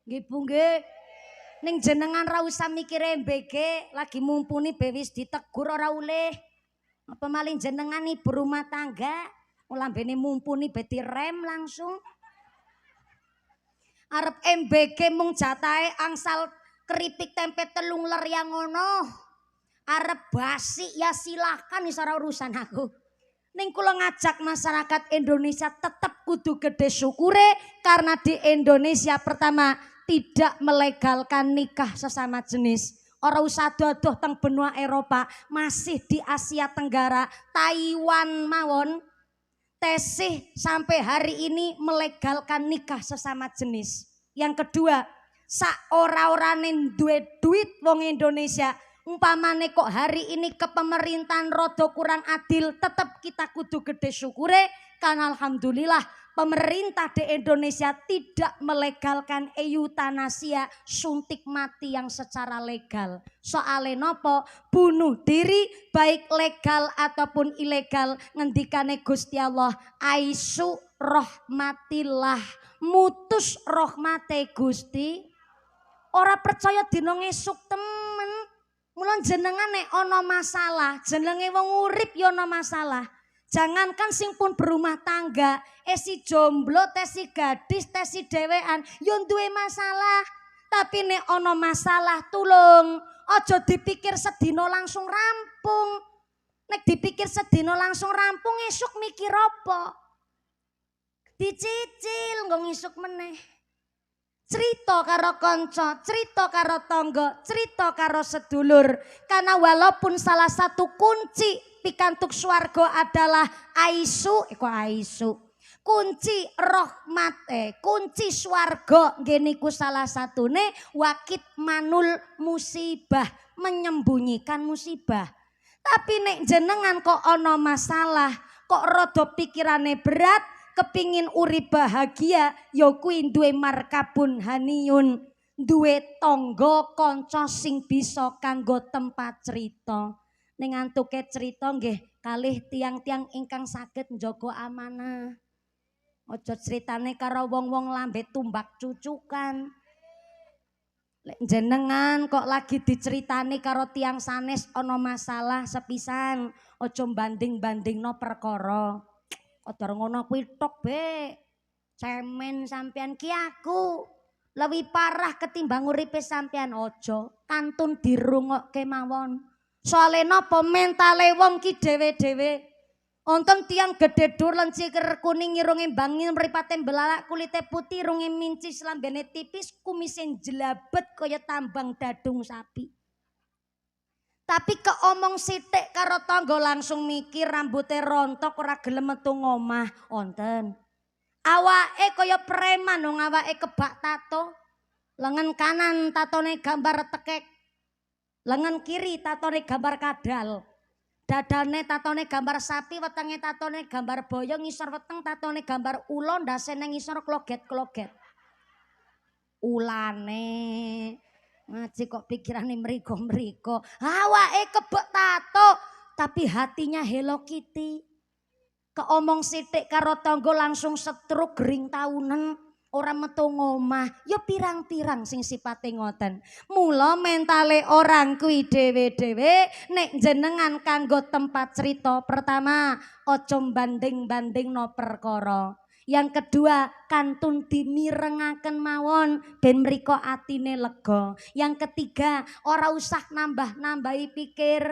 Nggih Bu nggih. Ning jenengan ra usah mikir MBG, lagi mumpuni bewis ditegur ora oleh. Apa maling jenengan nih berumah tangga, lambene mumpuni beti rem langsung. Arep MBG mung jatahe angsal keripik tempe telung ler yang ngono. Arep basi ya silahkan, wis ora urusan aku. Ning kula ngajak masyarakat Indonesia tetap kudu gede syukure karena di Indonesia pertama tidak melegalkan nikah sesama jenis. Ora usah dodoh teng benua Eropa, masih di Asia Tenggara, Taiwan mawon tesih sampai hari ini melegalkan nikah sesama jenis. Yang kedua, sak ora-orane duwe duit wong Indonesia Umpamane kok hari ini kepemerintahan rada kurang adil, tetap kita kudu gede syukure karena alhamdulillah pemerintah di Indonesia tidak melegalkan eutanasia, suntik mati yang secara legal. Soale nopo? Bunuh diri baik legal ataupun ilegal, ngendikane Gusti Allah, aisu rahmatillah, mutus rahmate Gusti. Ora percaya dina ngesuk temen. Mula jenengan nek ana masalah, jenenge wong urip ya ana masalah. Jangankan sing pun berumah tangga, si jomblo, si gadis, si dewean, ya duwe masalah. Tapi nek ana masalah tulung, aja dipikir sedina langsung rampung. Nek dipikir sedina langsung rampung, esuk mikir apa? Dicicil nggo ngisuk meneh. Cerita karo kanca, cerita karo tangga, cerita karo sedulur. Karena walaupun salah satu kunci pikantuk swarga adalah aisu, kunci rahmat, kunci swarga nggih niku salah satune wakit manul musibah, menyembunyikan musibah. Tapi nek jenengan kok ana masalah, kok rada pikirane berat, kepingin urip bahagia, ya kuwi duwe markabun haniyun, duwe tangga kanca sing bisa kanggo tempat cerita. Ning antuke cerita nggih kalih tiang-tiang ingkang saged njaga amanah. Aja critane karo wong-wong lambe tumbak cucukan. Lek jenengan kok lagi diceritani karo tiang sanes ana masalah sepisan, aja banding-bandingno perkara. Kodar ngono kuwi tok, Bek. Cemen sampean ki aku. Lebih parah ketimbang uripe sampean aja. Kantun dirungokke mawon. Soale napa mentale wong ki dhewe-dhewe. Onteng tiang gede dur lenciker kuning irunge bangin mripate belalak kulite putih irunge mincis lambene tipis kumise jelabet kaya tambang dadung sapi. Tapi keomong sithik karo tangga langsung mikir rambute rontok ora gelem metu ngomah. Onten. Awake kaya preman wong awake kebak tato. Lengan kanan tatone gambar tekek. Lengan kiri tatone gambar kadal. Dadane tatone gambar sapi, wetenge tatone gambar boyo, ngisor weteng tatone gambar ulo, ndasene ngisor kloget-kloget. Ulane ngaji kok pikirane mrigo-mrigo. Awake kebek tato tapi hatinya Hello Kitty. Keomong sithik karo tangga langsung stroke gering taunen, ora metu ngomah. Ya pirang-pirang sing sipate ngoten. Mula mentale orang kuwi dhewe-dhewe nek jenengan kanggo tempat cerita, pertama aja banding-bandingno perkara. Yang kedua, kantun dimirengaken mawon ben mriko atine lega. Yang ketiga, ora usah nambah-nambahi pikir.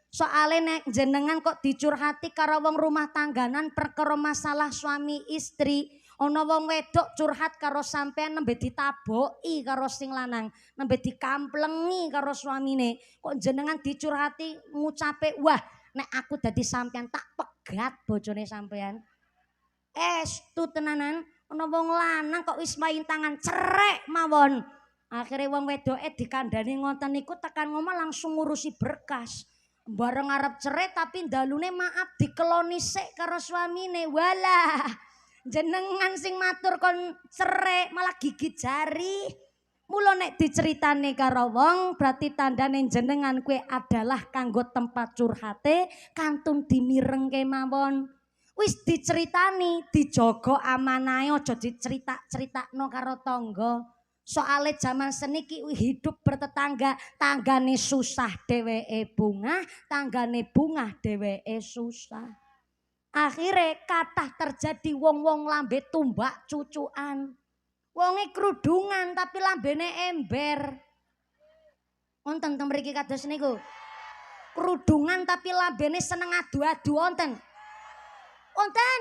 Soale nek jenengan kok dicurhati karo wong rumah tangganan perkara masalah suami istri, ana wong wedok curhat karo sampean nembe ditaboki karo sing lanang, nembe dikamplengi karo suamine. Kok jenengan dicurhati ngucape, "Wah, nek aku dadi sampean tak pegat bojone sampean." Estu tenanan, ana wong lanang kok wis main tangan cerek mawon. Akhire wong wedoke dikandani ngoten niku tekan ngomong langsung ngurusi berkas. Bareng arep cerai tapi ndalune maaf dikeloni sik karo suamine. Walah, jenengan sing matur kon cerai malah gigit jari. Mula nek diceritane karo wong berarti tandane jenengan kue adalah kanggo tempat curhate, kantun dimirengke mawon. Wis diceritani, dijogo amanahe aja dicerita-critakno karo tangga. Soale zaman seniki hidup bertetangga, tanggane susah dheweke bungah, tanggane bungah dheweke susah. Akhire kathah terjadi wong-wong lambe tumbak cucukan. Wonge krudungan tapi lambene ember. Wonten teng mriki kados niku. Krudungan tapi lambene seneng adu-adu wonten. Wonten.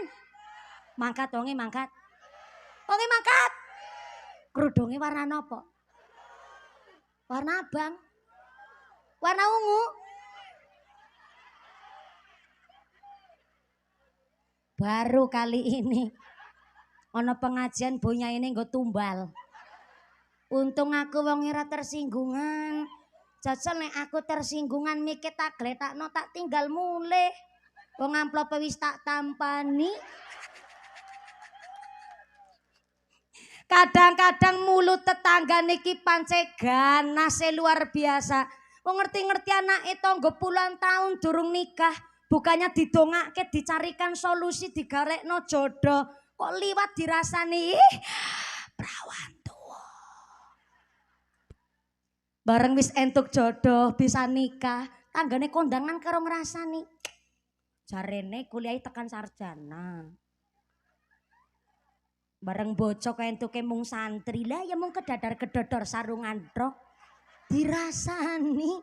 Mangkat wonge mangkat. Wonge mangkat. Krudunge warna napa? Warna abang. Warna ungu. Baru kali ini ana pengajian bonya ini nggo tumbal. Untung aku wong ora tersinggungan. Jajal nek aku tersinggungan mikir tak gletakno tak tinggal mulih. Wong amplope wis tak tampani. Kadang-kadang mulut tetangga niki pancen ganase luar biasa. Wong ngerti-ngerti anake tangga puluhan tahun durung nikah, bukannya didongake dicarikan solusi digarekno jodoh, kok liwat dirasani perawan tua. Bareng wis entuk jodoh bisa nikah, tanggane kondangan karo ngrasani. Jarene kuliah tekan sarjana. Bareng bocok entuke mung santri lah ya mung kedadar-kedodor sarungan trok dirasani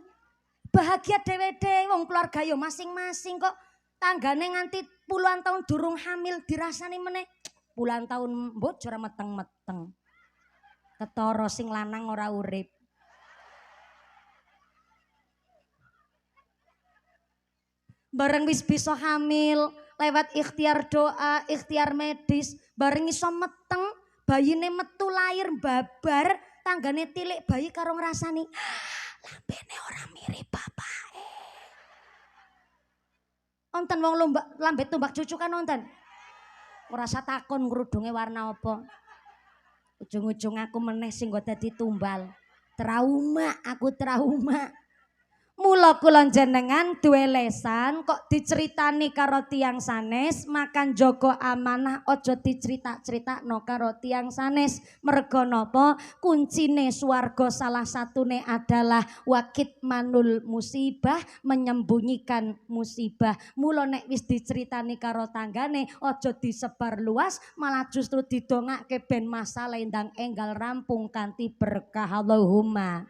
bahagia dhewe-dhewe wong keluarga yo masing-masing kok tanggane nganti puluhan tahun durung hamil dirasani meneh puluhan tahun mbok ora meteng-meteng ketara sing lanang ora urip. Bareng wis bisa hamil lewat ikhtiar doa, ikhtiar medis, bareng iso meteng, bayine metu lahir babar, tanggane tilik bayi karo ngrasani lambene ora mirip bapake. Wonten wong lambe tumbak cucu kan wonten. Ora usah takon ngrudunge warna apa. Ujung-ujung aku meneh sing go dadi tumbal. Trauma, aku trauma. Mula kula jenengan duwe lesan kok diceritani karo tiyang sanes makan jaga amanah aja dicerita-critakno karo tiyang sanes merga napa kuncine swarga salah satune adalah wakit manul musibah menyembunyikan musibah. Mula nek wis diceritani karo tanggane aja disebar luas malah justru didongake ben masalah endang enggal rampung kanthi berkah. Allahumma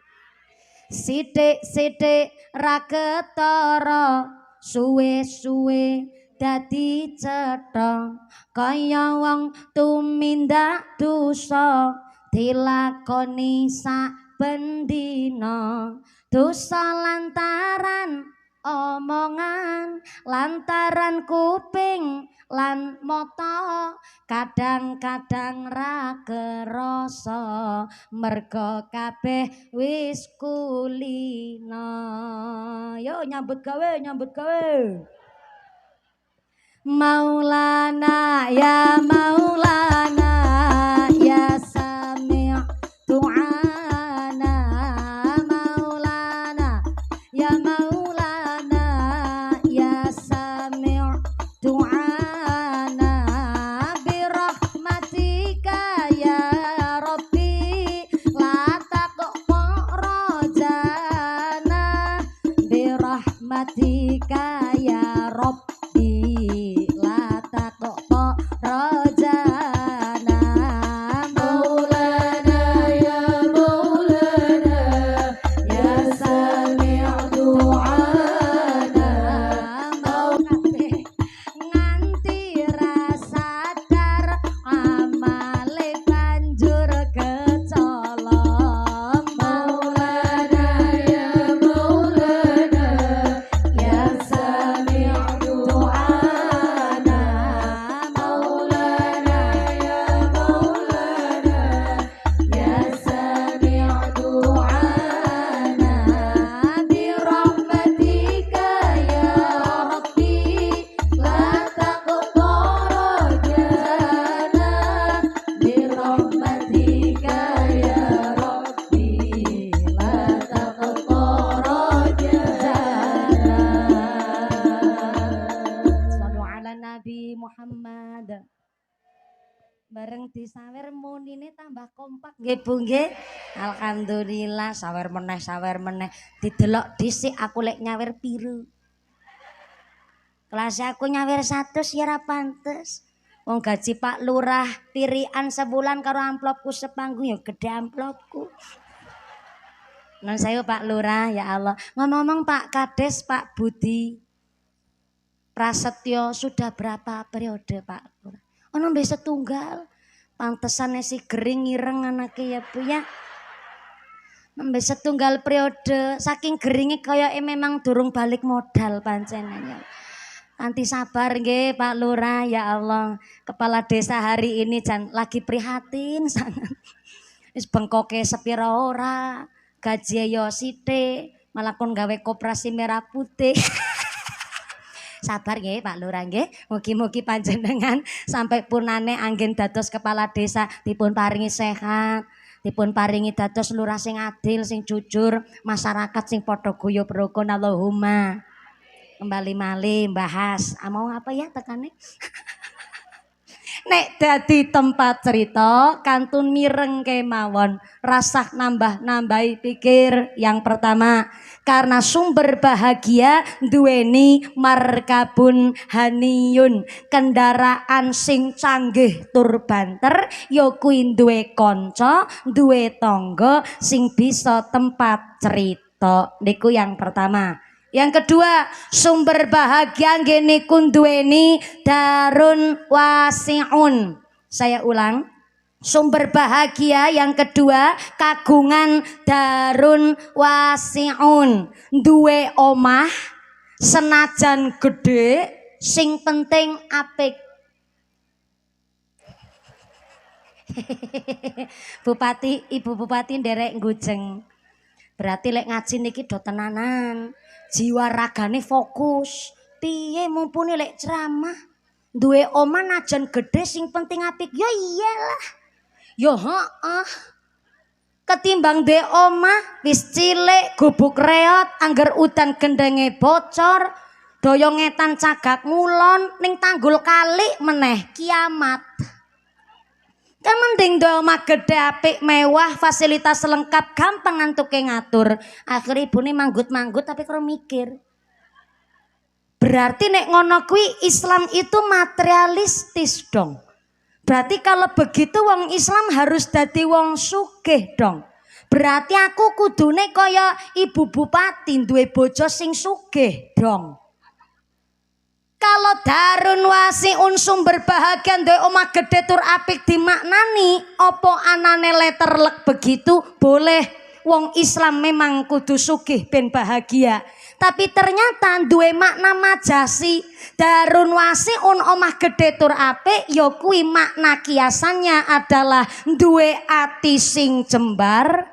sithik-sithik ra ketara suwe-suwe dadi cetha kaya wong tumindak dosa dilakoni saben dina dosa lantaran omongan lantaran kuping lan mata kadang-kadang ra kerasa merga kabeh wis kulina. Yo nyambut gawe Maulana ya Maulana ya Sami' du'ana Maulana ya Maulana ya Sami' du'ana Matika ya Rabbi la taqta rajana Maulana ya Maulana ya Sami' du'ana Maulana nganti rasadar amale banjur kecolong Maulana ya Maulana ya Sami' du'ana Maulana ya Maulana ya Sami' du'ana bi rahmatika ya Rabbi la taqta rajana bi rahmatika ya Rabbi la taqta rajana. Sallu ala Nabi Muhammad. Bareng disawer munine tambah kompak nggih Bu nggih. Alhamdulillah sawer meneh didelok dhisik aku lek nyawer piru. Kelas aku nyawer 100 ya ora pantes. Wong gaji Pak Lurah tirian sebulan karo amplopku sepanggung ya gede amplopku. Nun saya Pak Lurah ya Allah. Ngomong-ngomong Pak Kades Pak Budi Prasetyo sudah berapa periode Pak Lurah? Ono mbek setunggal. Pantesane si gering ireng anake ya Bu ya. Mbek setunggal periode saking geringe kaya memang durung balik modal pancenen ya. Anti sabar nggih Pak Lurah ya Allah. Kepala desa hari ini lagi prihatin sangat. Wis bengkoke sepira ora, gaji yo sithik, malah kon gawe koperasi merah putih. Sabar nggih Pak Lurah nggih. Mugi-mugi panjenengan sampai punane anggen dados kepala desa dipun paringi sehat, dipun paringi dados lurah sing adil, sing jujur, masyarakat sing padha guyub rukun. Allahumma. Kembali malih bahas. Mau apa ya tekane? Nek dadi tempat cerita kantun mireng kemawon, rasah nambah-nambahi pikir. Yang pertama, karena sumber bahagia duweni markabun haniyun, kendaraan sing canggih tur banter ya kuwi duwe kanca, duwe tangga sing bisa tempat cerita. Niku yang pertama. Yang kedua, sumber bahagia ngene kunduweni darun wasi'un. Saya ulang. Sumber bahagia yang kedua kagungan darun wasi'un. Duwe omah senajan gede sing penting apik. Bupati, Ibu Bupati nderek ngujeng. Berarti lek ngaji niki do tenanan. Jiwa ragane fokus. Piye mumpuni lek ceramah duwe omah najan gede sing penting apik. Ya iyalah. Ya heeh. Ketimbang duwe omah wis cilik gubuk reot angger udan gendenge bocor, doyongetan cagak ngulon ning tanggul kali meneh kiamat. Kan mending duwe omah gede apik mewah fasilitas lengkap gampang ngantuke ngatur. Akhir ibune manggut-manggut tapi karo mikir. Berarti nek ngono kuwi Islam itu materialistis dong. Berarti kalau begitu wong Islam harus dadi wong sugih dong. Berarti aku kudune kaya Ibu Bupati duwe bojo sing sugih dong. Kalau darun wasi'un sumber bahagia duwe omah gede tur apik dimaknani opo anane letterlek begitu boleh. Wong Islam memang kudu sugih ben bahagia. Tapi ternyata duwe makna majasi. Darun wasi'un omah gede tur apik ya kuwi makna kiasannya adalah duwe ati sing jembar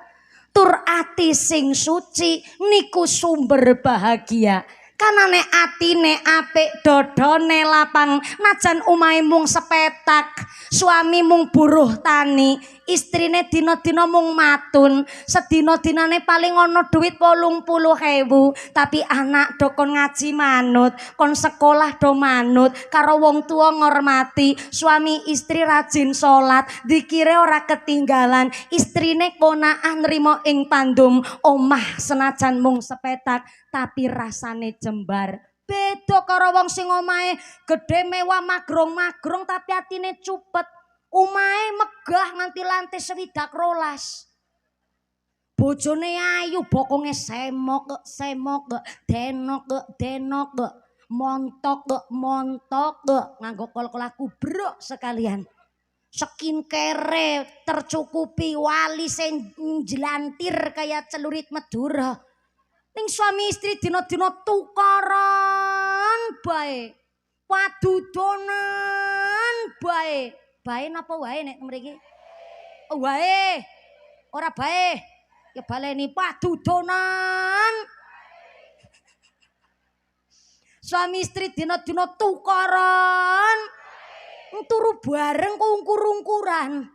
tur ati sing suci niku sumber bahagia. Kanane atine apik dodone lapang najan omahe mung sepetak, suami mung buruh tani, istrine dina-dina mung matun, sedina-dinane paling ana duit 80.000, tapi anak do kon ngaji manut, kon sekolah do manut, karo wong tua ngormati, suami istri rajin salat, dikire ora ketinggalan, istrine konaah nrimo ing pandum, omah senajan mung sepetak tapi rasane jembar. Beda karo wong sing omahe gedhe mewah magrong-magrong tapi atine cupet. Omahe megah nganti lantai 12. Bojone ayu, bokonge semok, denok, montok, nganggo kol-kol kubruk sekalian. Skincare tercukupi, wali sing jelantir kayak celurit Madura. Ning suami istri dina-dina tukaran bae. Padudonan bae. Bae napa wae nek mriki? Wae. Ora bae. Ya baleni padudonan. Suami istri dina-dina tukaran. Turu bareng kungkur-ungkuran.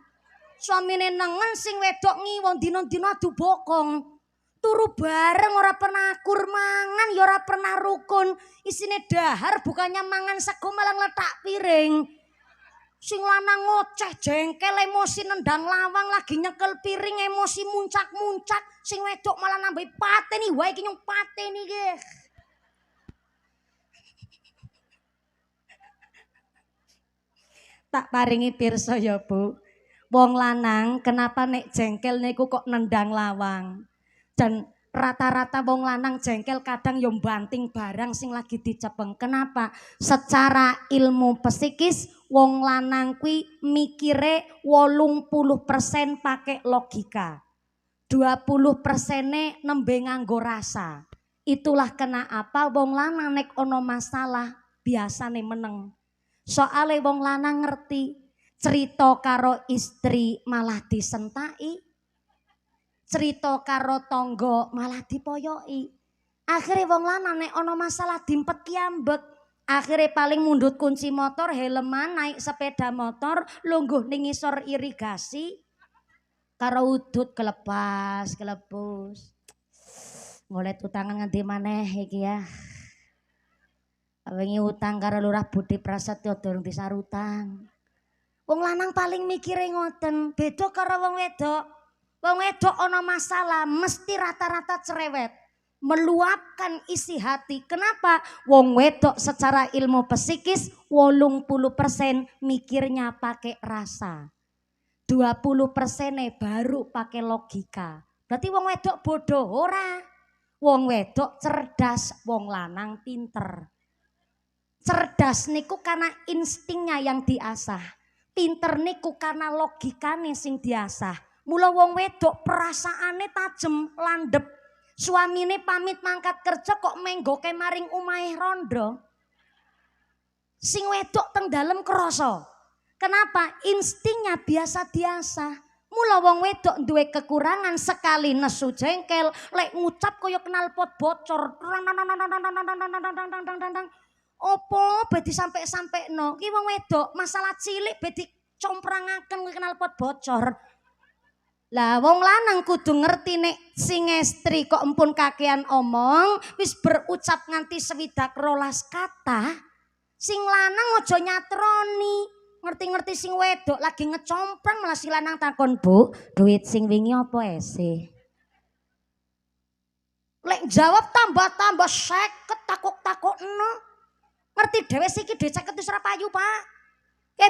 Suamine nengen sing wedok ngiwon dina-dina adu bokong. Turu bareng ora pernah akur mangan ya ora pernah rukun. Isine dahar bukannya mangan sego malah ngletak piring. Sing lanang ngoceh jengkel emosi nendang lawang lagi nyekel piring emosi muncak-muncak. Sing wedok malah nambahi pateni wae iki nyung pateni iki. Tak paringi pirsa ya Bu. Wong lanang kenapa nek jengkel niku kok nendang lawang? Dan rata-rata wong lanang jengkel kadang yo banting barang sing lagi dicepeng. Kenapa? Secara ilmu psikis wong lanang kuwi mikire 80% pakai logika. 20% nembe nganggo rasa. Itulah kenapa wong lanang nek ono masalah biasane meneng. Soale wong lanang ngerti cerita karo istri malah disentaki. Cerita karo tangga malah dipoyoki. Akhirnya wong lanang nek ana masalah dimpet kiambek. Akhirnya paling mundut kunci motor, helman, naik sepeda motor, lungguh ning ngisor irigasi. Karo udut kelepas, kelepus. Golek utangan nganti maneh iki ya. Wingi utang karo Lurah Budi Prasetyo durung disarutang. Wong lanang paling mikire ngoten, beda karo wong wedok. Wong wedok ana masalah mesti rata-rata cerewet. Meluapkan isi hati. Kenapa? Wong wedok secara ilmu psikis 80% mikirnya pakai rasa. 20% baru pakai logika. Berarti wong wedok bodoh ora. Wong wedok cerdas, wong lanang pinter. Cerdas niku karena instingnya yang diasah. Pinter niku karena logikane sing diasah. Mula wong wedok perasaane tajem, landep. Suamine pamit mangkat kerja kok menggoke maring omahe rondo. Sing wedok teng dalem krasa. Kenapa? Instingnya biasa diasah. Mula wong wedok duwe kekurangan sekali nesu jengkel, lek ngucap kaya knalpot bocor. Opo bedi sampe no. Ki wong wedok masalah cilik bedi comprangaken knalpot bocor. Lah wong lanang kudu ngerti nek sing estri kok empun kakean omong, wis berucap nganti 12 kata. Sing lanang aja nyatroni. Ngerti-ngerti sing wedok lagi ngecomprang malah si lanang takon, "Bu, duit sing wingi apa esih?" Lek jawab tambah-tambah 50 takok-takokno. Ngerti dhewe siki duit 50 wis ora payu, Pak.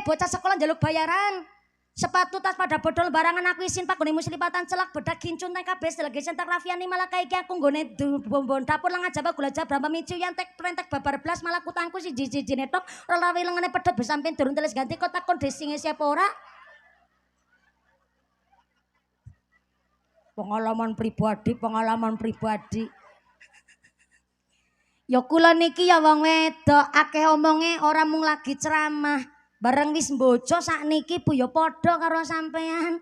Bocah sekolah njaluk bayaran. Sepatu tas pada bodol barangan aku isin Pak gone muslipatan celak bedak kincun tek kabeh lagi sentak rafiani malah kaiki aku nggone bombon dapur lang aja gula jabra mamicu yang tek prentek babar blas malah kutangku si jiji netok ora wilengane pedhot besampen durung teles ganti kok takon desinge siapa ora. Pengalaman pribadi. Ya kula niki ya wong wedok akeh omonge ora mung lagi ceramah. Bareng wis mbojo sakniki Bu ya padha karo sampean.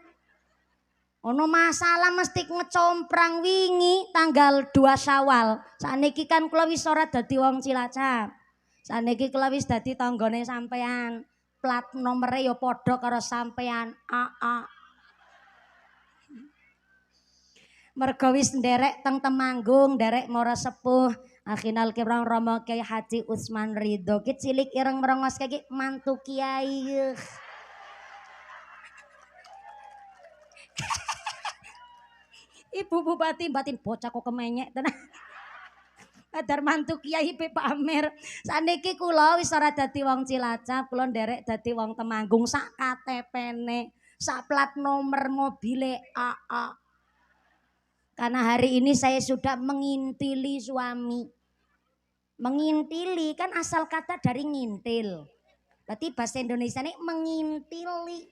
Ono masalah mesti ngecomprang wingi tanggal 2 Syawal. Sakniki kan kula wis ora dadi wong Cilacap. Sakniki kula wis dadi tanggane sampean. Plat nomere ya padha karo sampean. AA. Mergo wis nderek teng Temanggung, nderek Mara Sepuh. Akhinal kibrang Romo Kiai Haji Usman Ridho ki cilik ireng merongos kaki mantu kiai. Ibu bupati batin bocah kok kemenyek tenan. Adar mantu kiai pe pamer. Saniki kula wis ora dadi wong Cilacap, kula nderek dadi wong Temanggung sak KTP-ne, sak plat nomor mobile AA. Karena hari ini saya sudah mengintili suami. Mengintili kan asal kata dari ngintil. Berarti bahasa Indonesia ini mengintili.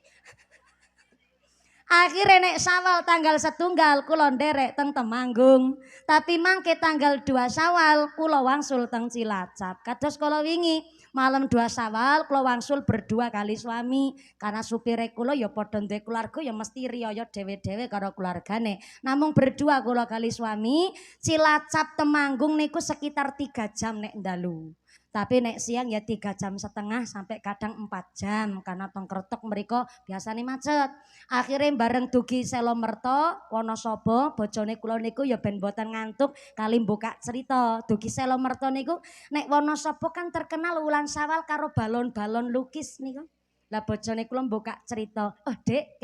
Akhirnya nek Syawal tanggal 1 kula nderek teng Temanggung. Tapi mangke tanggal 2 Syawal kula wangsul teng Cilacap. Kados kala wingi malam 2 Syawal kula wangsul berdua kali suami. Karena supire kula ya padha duwe keluarga ya mesti riyaya dhewe-dhewe karo keluargane. Namung berdua kula kali suami. Cilacap Temanggung niku sekitar 3 jam nek ndalu. Tapi nek siang ya 3,5 jam sampai kadang 4 jam karena tongkretek mereka biasanya macet. Akhirnya bareng dugi Selomerto, Wonosobo, bojone kula niku ya ben boten ngantuk kali buka cerita. Dugi Selomerto niku nek Wonosobo kan terkenal wulan Syawal karo balon-balon lukis niku. Lah bojone kula buka cerita, "Oh, Dek,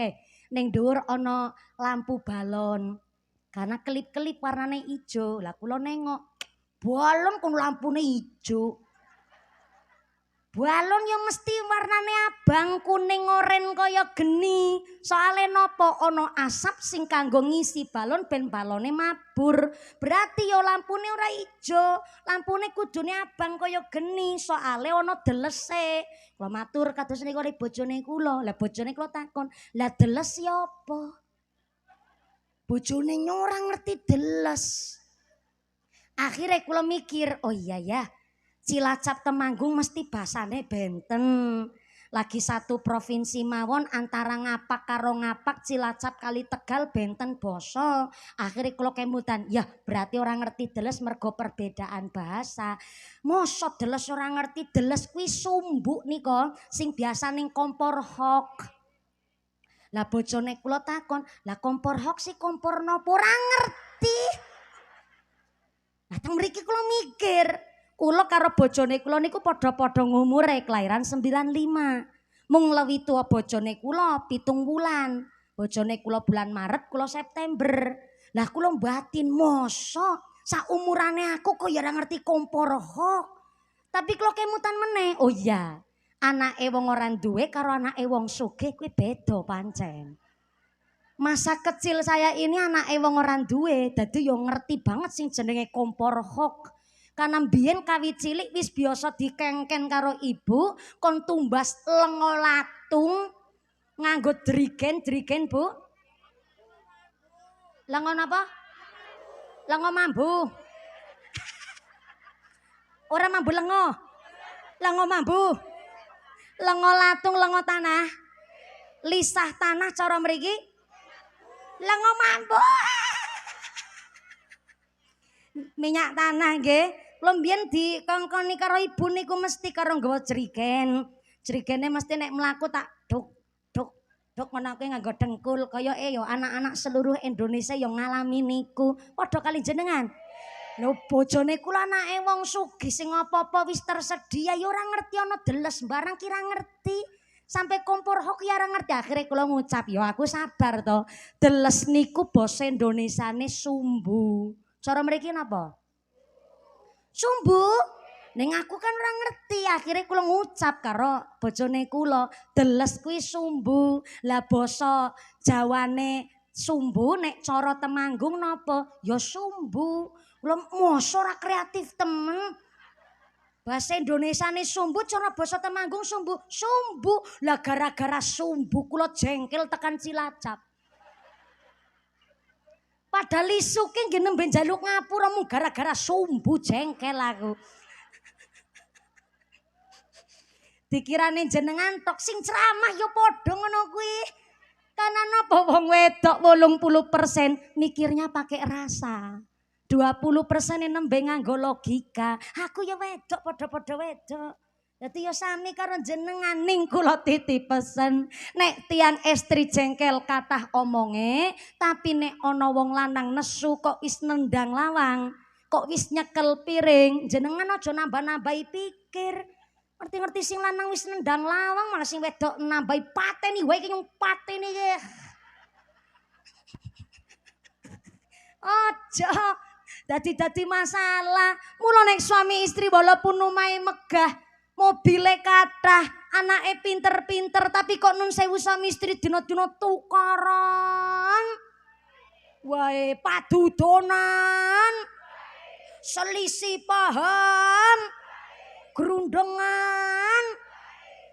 ning dhuwur ana lampu balon." Karena kelip-kelip warnane ijo. Lah kula nengok, balon kun lampune ijo. Balon yang mesti warnane abang, kuning, oren kaya geni. Soale nopo ono asap sing kanggo ngisi balon ben balone mabur. Berarti yo lampune ora ijo, lampune kudune abang kaya geni. Soale ono delese. Kula matur kados niku kali bojone kula. Lah bojone kula takon, "Lah deles ya apa?" Bojone ora ngerti deles. Akhirnya kula mikir, oh iya ya. Cilacap Temanggung mesti basane benten. lagi satu provinsi mawon antara Ngapak karo Ngapak, Cilacap kali Tegal benten basa. Akhirnya kula kemutan, ya berarti orang ngerti deles mergo perbedaan bahasa. Mosok deles orang ngerti deles kuwi sumbuk nika sing biasa ning kompor hok. Lah bojone kula takon, lah kompor hok sih kompor nopo ora ngerti. Lah teng mriki kula mikir, kula karo bojone kula niku padha-padha ngumure kelahiran 95. Mung lewi tuwa bojone kula 7 wulan. Bojone kula bulan Maret, kula September. Lah kula batin mosok saumurane aku kok ya ora ngerti kompor hok. Tapi kula kemutan meneh. Oh iya, anake wong ora duwe karo anake wong sugih kuwi beda pancen. Masa kecil saya ini anake wong ora duwe, dadi yo ngerti banget sing jenenge kompor hok. Karena mbiyen kawit cilik wis biasa dikengken karo ibu kon tumbas lenga latung nganggo drigen Bu. Lenga napa? Lenga mambu. Ora mambu lenga. Lenga mambu. Lenga latung lenga tanah. Lisah tanah cara mriki. Lenga mambu. Minyak tanah nggih. Kula mbiyen dikongkoni karo ibu niku mesti karo nggawa jerigen. Jerigene mesti nek mlaku tak duk ngono kuwi nganggo dengkul kaya ya anak-anak seluruh Indonesia yang ngalami niku. Padha kali jenengan. Lho bojone kula anake wong sugih sing apa-apa wis tersedia ya ora ngerti ana deles barang kira ngerti. Sampai kompor hok ya ora ngerti. Akhirnya kula ngucap ya aku sabar to. Deles niku basa Indonesiane sumbu. Cara mriki napa? Sumbu. Ning aku kan ora ngerti. Akhirnya kula ngucap karo bojone kula, deles kuwi sumbu. Lah basa Jawane sumbu nek cara Temanggung napa? Ya sumbu. Kula mosok ora kreatif temen. Bahasa Indonesia nih sumbu, cara bahasa Temanggung sumbu. Sumbu. Lah gara-gara sumbu kula jengkel tekan Cilacap. Padahal isuke nggih nembe njaluk ngapura mung gara-gara sumbu jengkel aku. Dikirane jenengan tok sing ceramah ya padha ngono kuwi. Karena napa wong wedok 80% mikirnya pakai rasa. 20% nembe nganggo logika. Aku ya wedok padha-padha wedok. Dadi ya sami karo jenengan ning kula titip pesen. Nek tiang estri jengkel kathah omonge, tapi nek ana wong lanang nesu kok wis nendang lawang, kok wis nyekel piring, jenengan aja nambah-nambahi pikir. Ngerti-ngerti sing lanang wis nendang lawang malah sing wedok nambahi pateni wae ki nyung pateni ki. Aja dadi masalah. Mula nek suami istri walaupun omahe megah, mobile kathah, anake pinter-pinter tapi kok nun sewu suami istri dina-dina tukaran. Wae padudonan. Selisih paham. Grundengan.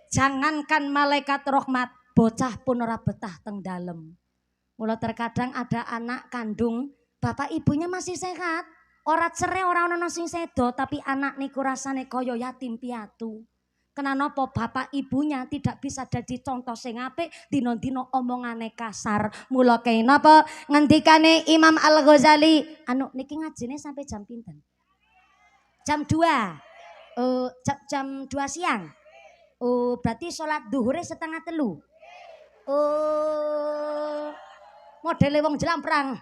Jangankan malaikat rahmat, bocah pun ora betah teng dalem. Mula terkadang ada anak kandung, bapak ibunya masih sehat, ora cerai ora ana sing sedo, tapi anak niku rasane kaya yatim piatu. Kenapa bapak ibunya tidak bisa jadi contoh sing apik, dina-dina omongane kasar. Mula kaya napa ngendikane Imam Al-Ghazali, anu niki ngajine sampai jam pinten? Jam 2. Jam 2 siang. Berarti sholat duhure 2:30. Modele wong jelamprang.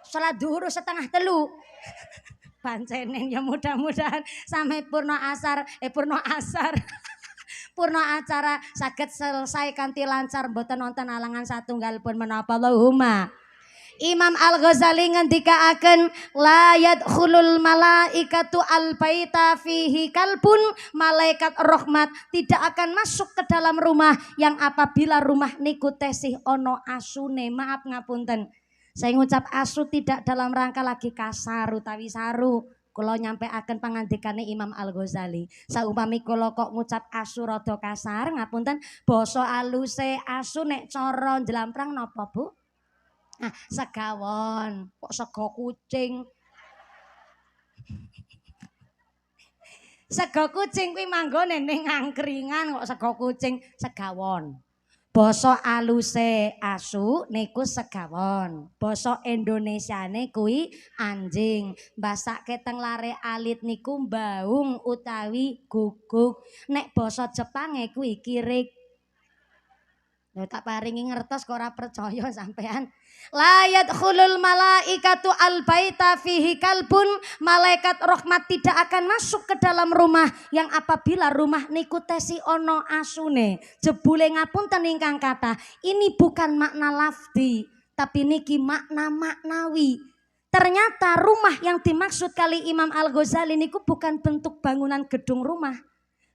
Sholat duhur 2:30. Pancenen ya mudah-mudahan sampai purna acara saged selesai kanthi lancar mboten wonten alangan satunggal pun menapa Allahumma. Imam Al-Ghazali ngendikaaken la yadkhulul malaikatu al-baita fihi kalbun, malaikat rahmat tidak akan masuk ke dalam rumah yang apabila rumah niku tesih ono asune. Maaf ngapunten, saya ngucap asu tidak dalam rangka lagi kasar utawi saru. Kula nyampeaken pangandikane Imam Al-Ghazali. Saupami kula kok ngucap asu rada kasar ngapunten, basa aluse asu nek cara njlamprang napa Bu? Ah, segawon, kok sego kucing. Sego kucing kuwi manggone ning angkringan kok sego kucing segawon. Basa aluse asu niku segawon. Basa Indonesiane kuwi anjing. Mbasake teng lare alit niku mbaung utawi guguk. Nek basa Jepange kuwi kirik. Lho tak paringi ngertos kok ora percaya sampean. La yadkhulul malaikatu albaita fihi kalbun. Malaikat rahmat tidak akan masuk ke dalam rumah yang apabila rumah niku tesi ono asune. Jebule ngapunten ingkang kathah. Ini bukan makna lafzi, tapi niki makna maknawi. Ternyata rumah yang dimaksud kali Imam Al-Ghazali niku bukan bentuk bangunan gedung rumah.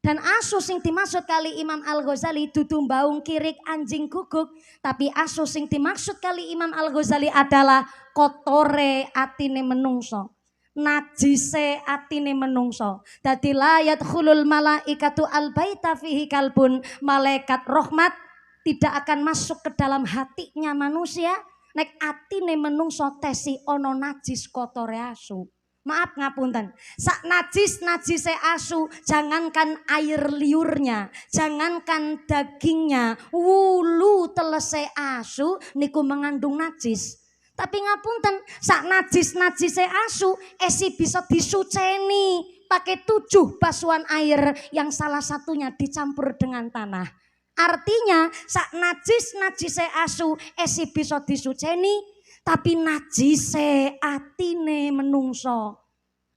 Dan asu sing dimaksud kali Imam Al-Ghazali dudu mbaung kirik anjing guguk, tapi asu sing dimaksud kali Imam Al-Ghazali adalah kotore atine menungso, najise atine menungso. Dadi la yadkhulul malaikatu albaita fihi kalbun, malaikat rahmat tidak akan masuk ke dalam hatinya manusia nek atine menungso tesi ono najis kotore asu. Maaf ngapunten, sak najise asu, jangankan air liurnya, jangankan dagingnya, wulu telese asu niku mengandung najis. Tapi ngapunten, sak najise asu esi bisa disuceni pakai 7 basuhan air yang salah satunya dicampur dengan tanah. Artinya sak najise asu esi bisa disuceni, tapi najise atine menungso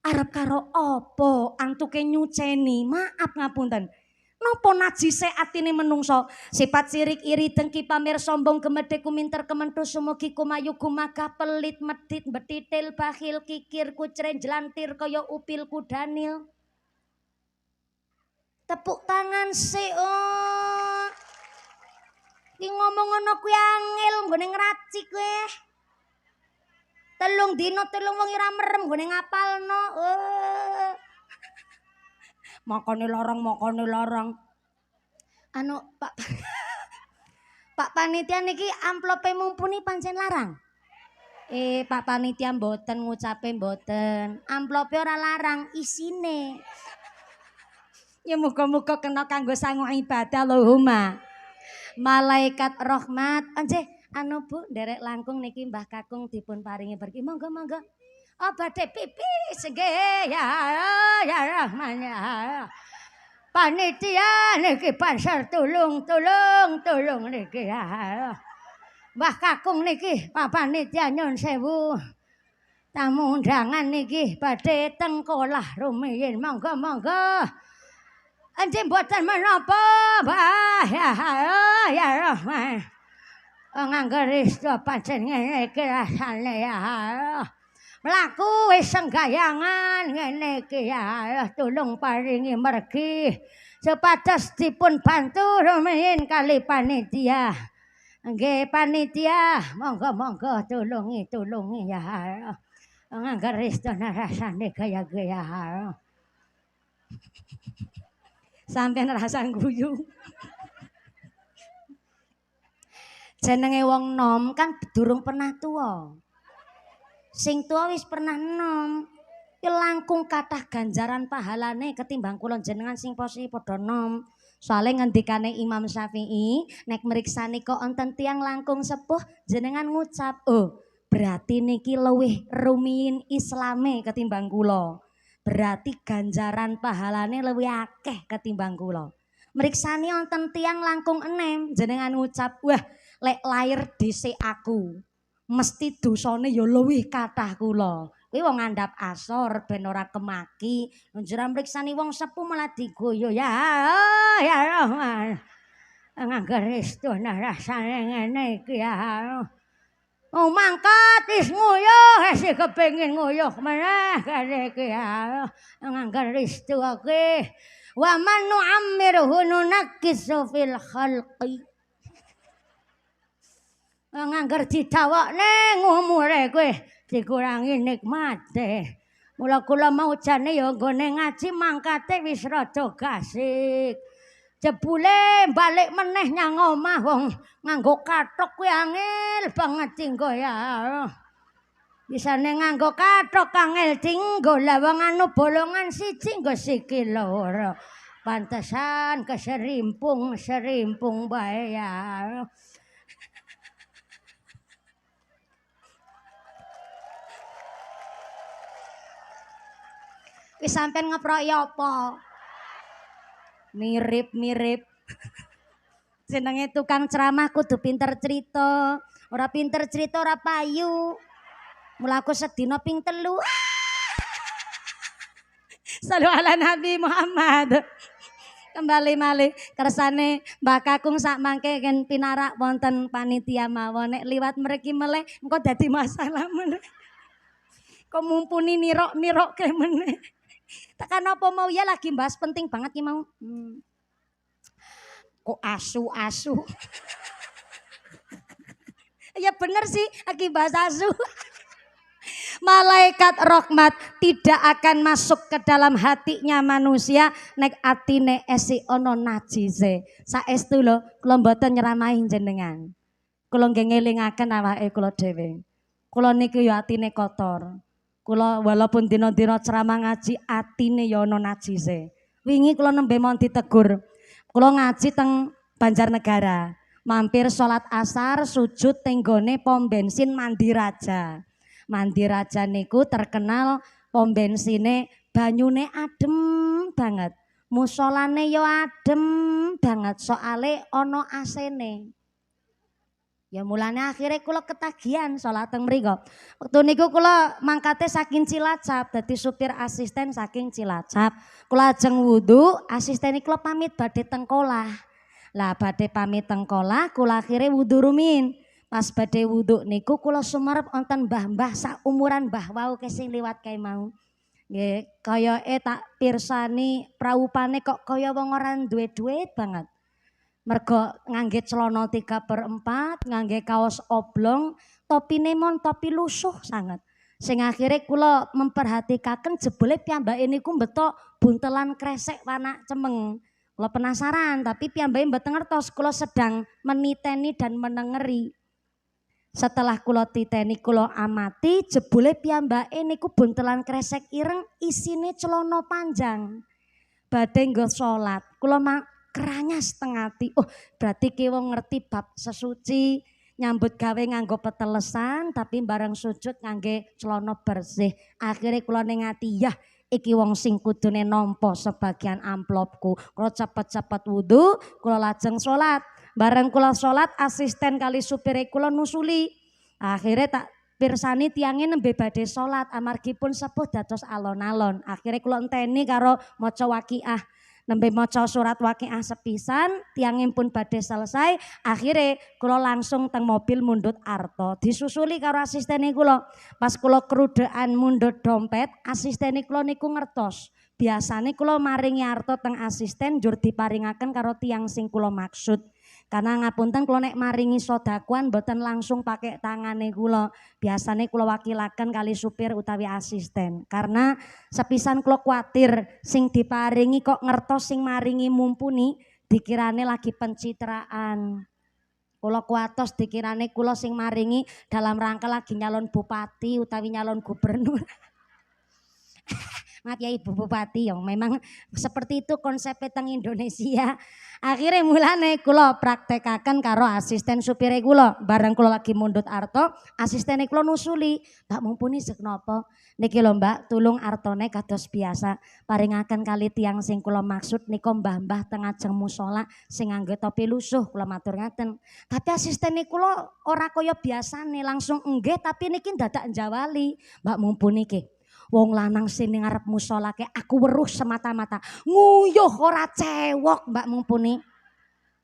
arep karo apa antuke nyuceni. Maaf ngapunten, napa najise atine menungso? Sifat sirik iri dengki pamer sombong gemedhe kuminter kementhus sumugi kumayu gumagah pelit medit betitil bakhil kikir kucren jelantir kaya upil kudanil. Tepuk tangan sih. Oh ki ngomong ngono kuwi angel nggone ngracik kowe. Telung dino telung wong ora merem gone ngapalno. Makane larang. Anu Pak Pak panitia niki amplope mumpuni pancen larang. Pak panitia mboten ngucape mboten. Amplope ora larang, isine. Ya muga-muga kena kanggo sangu ibadah Allahumma. Malaikat rahmat. Anjeh anu Bu, derek langkung niki Mbah Kakung dipun paringi pergi. Monggo. Oh badhe pipis nggih ya Rahman ya. Panitia niki pansar tulung niki ya. Mbah Kakung niki Pak panitia nyun sewu. Tamu undangan niki badhe teng kolah rumiyin. Monggo. Anjing mboten menapa, Mbah ya Rahman. Nganggo restu pancen ngene iki rasane ya. Mlaku wis senggayangan ngene iki ya. Tulung paringi mergi sepados dipun bantu rumiyin kali panitia. Nggih panitia, monggo tulungi ya. Nganggo restu rasane gaya-gaya. Sampeyan rasa guyu. Jenenge wong nom kan durung pernah tuwa. Sing tuwa wis pernah nom. Ya langkung kathah ganjaran pahalane ketimbang kula jenengan sing posisi padha nom. Soale ngendikane Imam Syafi'i, nek mriksani kok enten tiyang langkung sepuh jenengan ngucap, "Oh, berarti niki luwih rumiyin Islame ketimbang kula." Berarti ganjaran pahalane luwih akeh ketimbang kula. Mriksani wonten tiyang langkung enem jenengan ngucap, "Wah, lek lair dhisik aku mesti dosane ya luwih kathah kula." Kuwi wong ngandhap asor ben ora kemaki. Njur mriksani wong sepuh malah digoyo ya Rahman. Nganggo restu rasane ngene iki ya. Oh mangkat wis nguyuh wis kepengin nguyuh meneh kene iki ya. Nganggo restu iki. Wa man nu'ammirhu nunakkisu fil khalqi. Ngangger didawakne ngumure kowe dikurangi nikmate. Mula kula maujane ya nggone ngaji mangkate wis rada gasik. Jebule balik meneh nyang omah wong nganggo kathok kuwi angel banget singgo ya. Bisane nganggo kathok kangel dinggo lah wong anu bolongan siji nggo sikil loro. Pantesan keserimpung bae ya. Wis sampean ngeproki apa? Mirip-mirip. Jenenge tukang ceramah kudu pinter cerita. Ora pinter cerita ora payu. Mula aku sedina ping 3. Sallu ala Nabi Muhammad. Kembali malih kersane Mbak Kakung sak mangke ken pinarak wonten panitia mawon nek liwat mriki meleh engko dadi masalah meneh. Kok mumpuni nirok-nirokke meneh. Tekan apa mau ya lagi bahas penting banget ki mau. Kok asu-asu. Ya bener sih lagi bahas asu. Malaikat rahmat tidak akan masuk ke dalam hatinya manusia nek atine esi ono najise. Saestu lho kula mboten nyeramahi jenengan. Kula nggih ngelingaken awake kula dhewe. Kula niku ya atine kotor. Kula walaupun dina-dina ceramah ngaji atine ya ono najise. Wingi kula nembe mon ditegur. Kula ngaji teng Banjarnegara. Mampir salat asar sujud teng gone pom bensin Mandi Raja. Mandi Raja niku terkenal pom bensine banyune adem banget. Musolane yo adem banget soale ono AC-ne. Ya mulane akhirnya kula ketagihan salat teng mriku. Waktu niku kula mangkate saking Cilacap dadi supir asisten saking Cilacap. Kula ajeng wudu, asisten kula pamit badhe teng kolah. Lah badhe pamit teng kolah kula akhirnya wudu rumin. Pas badhe wudu niku kula sumerep wonten mbah-mbah sak umuran mbah wau sing liwat kae mau. Nggih, kayake tak pirsani praupane kok kaya wong ora duwe duit banget. Mergo ngangge celana 3/4, ngangge kaos oblong, topine mon topi lusuh sangat. Sing akhirnya kula memperhatikaken jebule piyambake niku mbetok buntelan kresek warna cemeng. Kula penasaran tapi piyambake mboten ngertos kula sedang meniteni dan menengeri. Setelah kula titeni kula amati jebule piyambake niku buntelan kresek ireng isine celana panjang. Badhe nggo salat. Kula keranya setengah hati. Oh berarti ki wong ngerti bab sesuci. Nyambut gawe nganggo petelesan tapi bareng sujud ngangge celana bersih. Akhirnya kula ning ati yah iki wong sing kudune nampa sebagian amplopku. Kula cepet-cepet wudu, kula lajeng salat. Bareng kula salat asisten kali supire kula nusuli. Akhirnya tak pirsani tiangnya nembe badhe salat amargi pun sepuh dados alon-alon. Akhirnya kula enteni karo maca waqiah. Nembe maca surat waqiah sepisan, tiangin pun badhe selesai, akhirnya kula langsung teng mobil mundut arto. Disusuli karo asistene kula. Pas kula kerudekan mundut dompet, asistene kula niku ngertos. Biasane kula maringi arto teng asisten njur diparingaken karo tiang sing kula maksud. Karena ngapunten kula nek maringi sodakuan mboten langsung pakai tangane kula. Biasane kula wakilaken kali supir utawi asisten. Karena sepisan kula kuatir sing diparingi kok ngertos sing maringi mumpuni dikirane lagi pencitraan. Kula kuatos dikirane kula sing maringi dalam rangka lagi nyalon bupati utawi nyalon gubernur. Maaf ya Ibu Bupati yang memang seperti itu konsep teng Indonesia. Akhirnya mulane kula praktekaken karo asisten supire kula. Bareng kula lagi mundut arto, asistene kula nusuli, "Mbak mumpuni sek napa? Niki lho Mbak, tulung artone kados biasa. Paringaken kali tiang sing kula maksud nika mbah-mbah teng ajeng musala sing nganggo topi lusuh." Kula matur ngaten. Tapi asistene kula ora kaya biasane langsung enggih tapi niki dadak njawali, "Mbak mumpuni niki. Wong lanang sini ngarep musala ke aku weruh semata-mata nguyuh ora cewek Mbak mumpuni."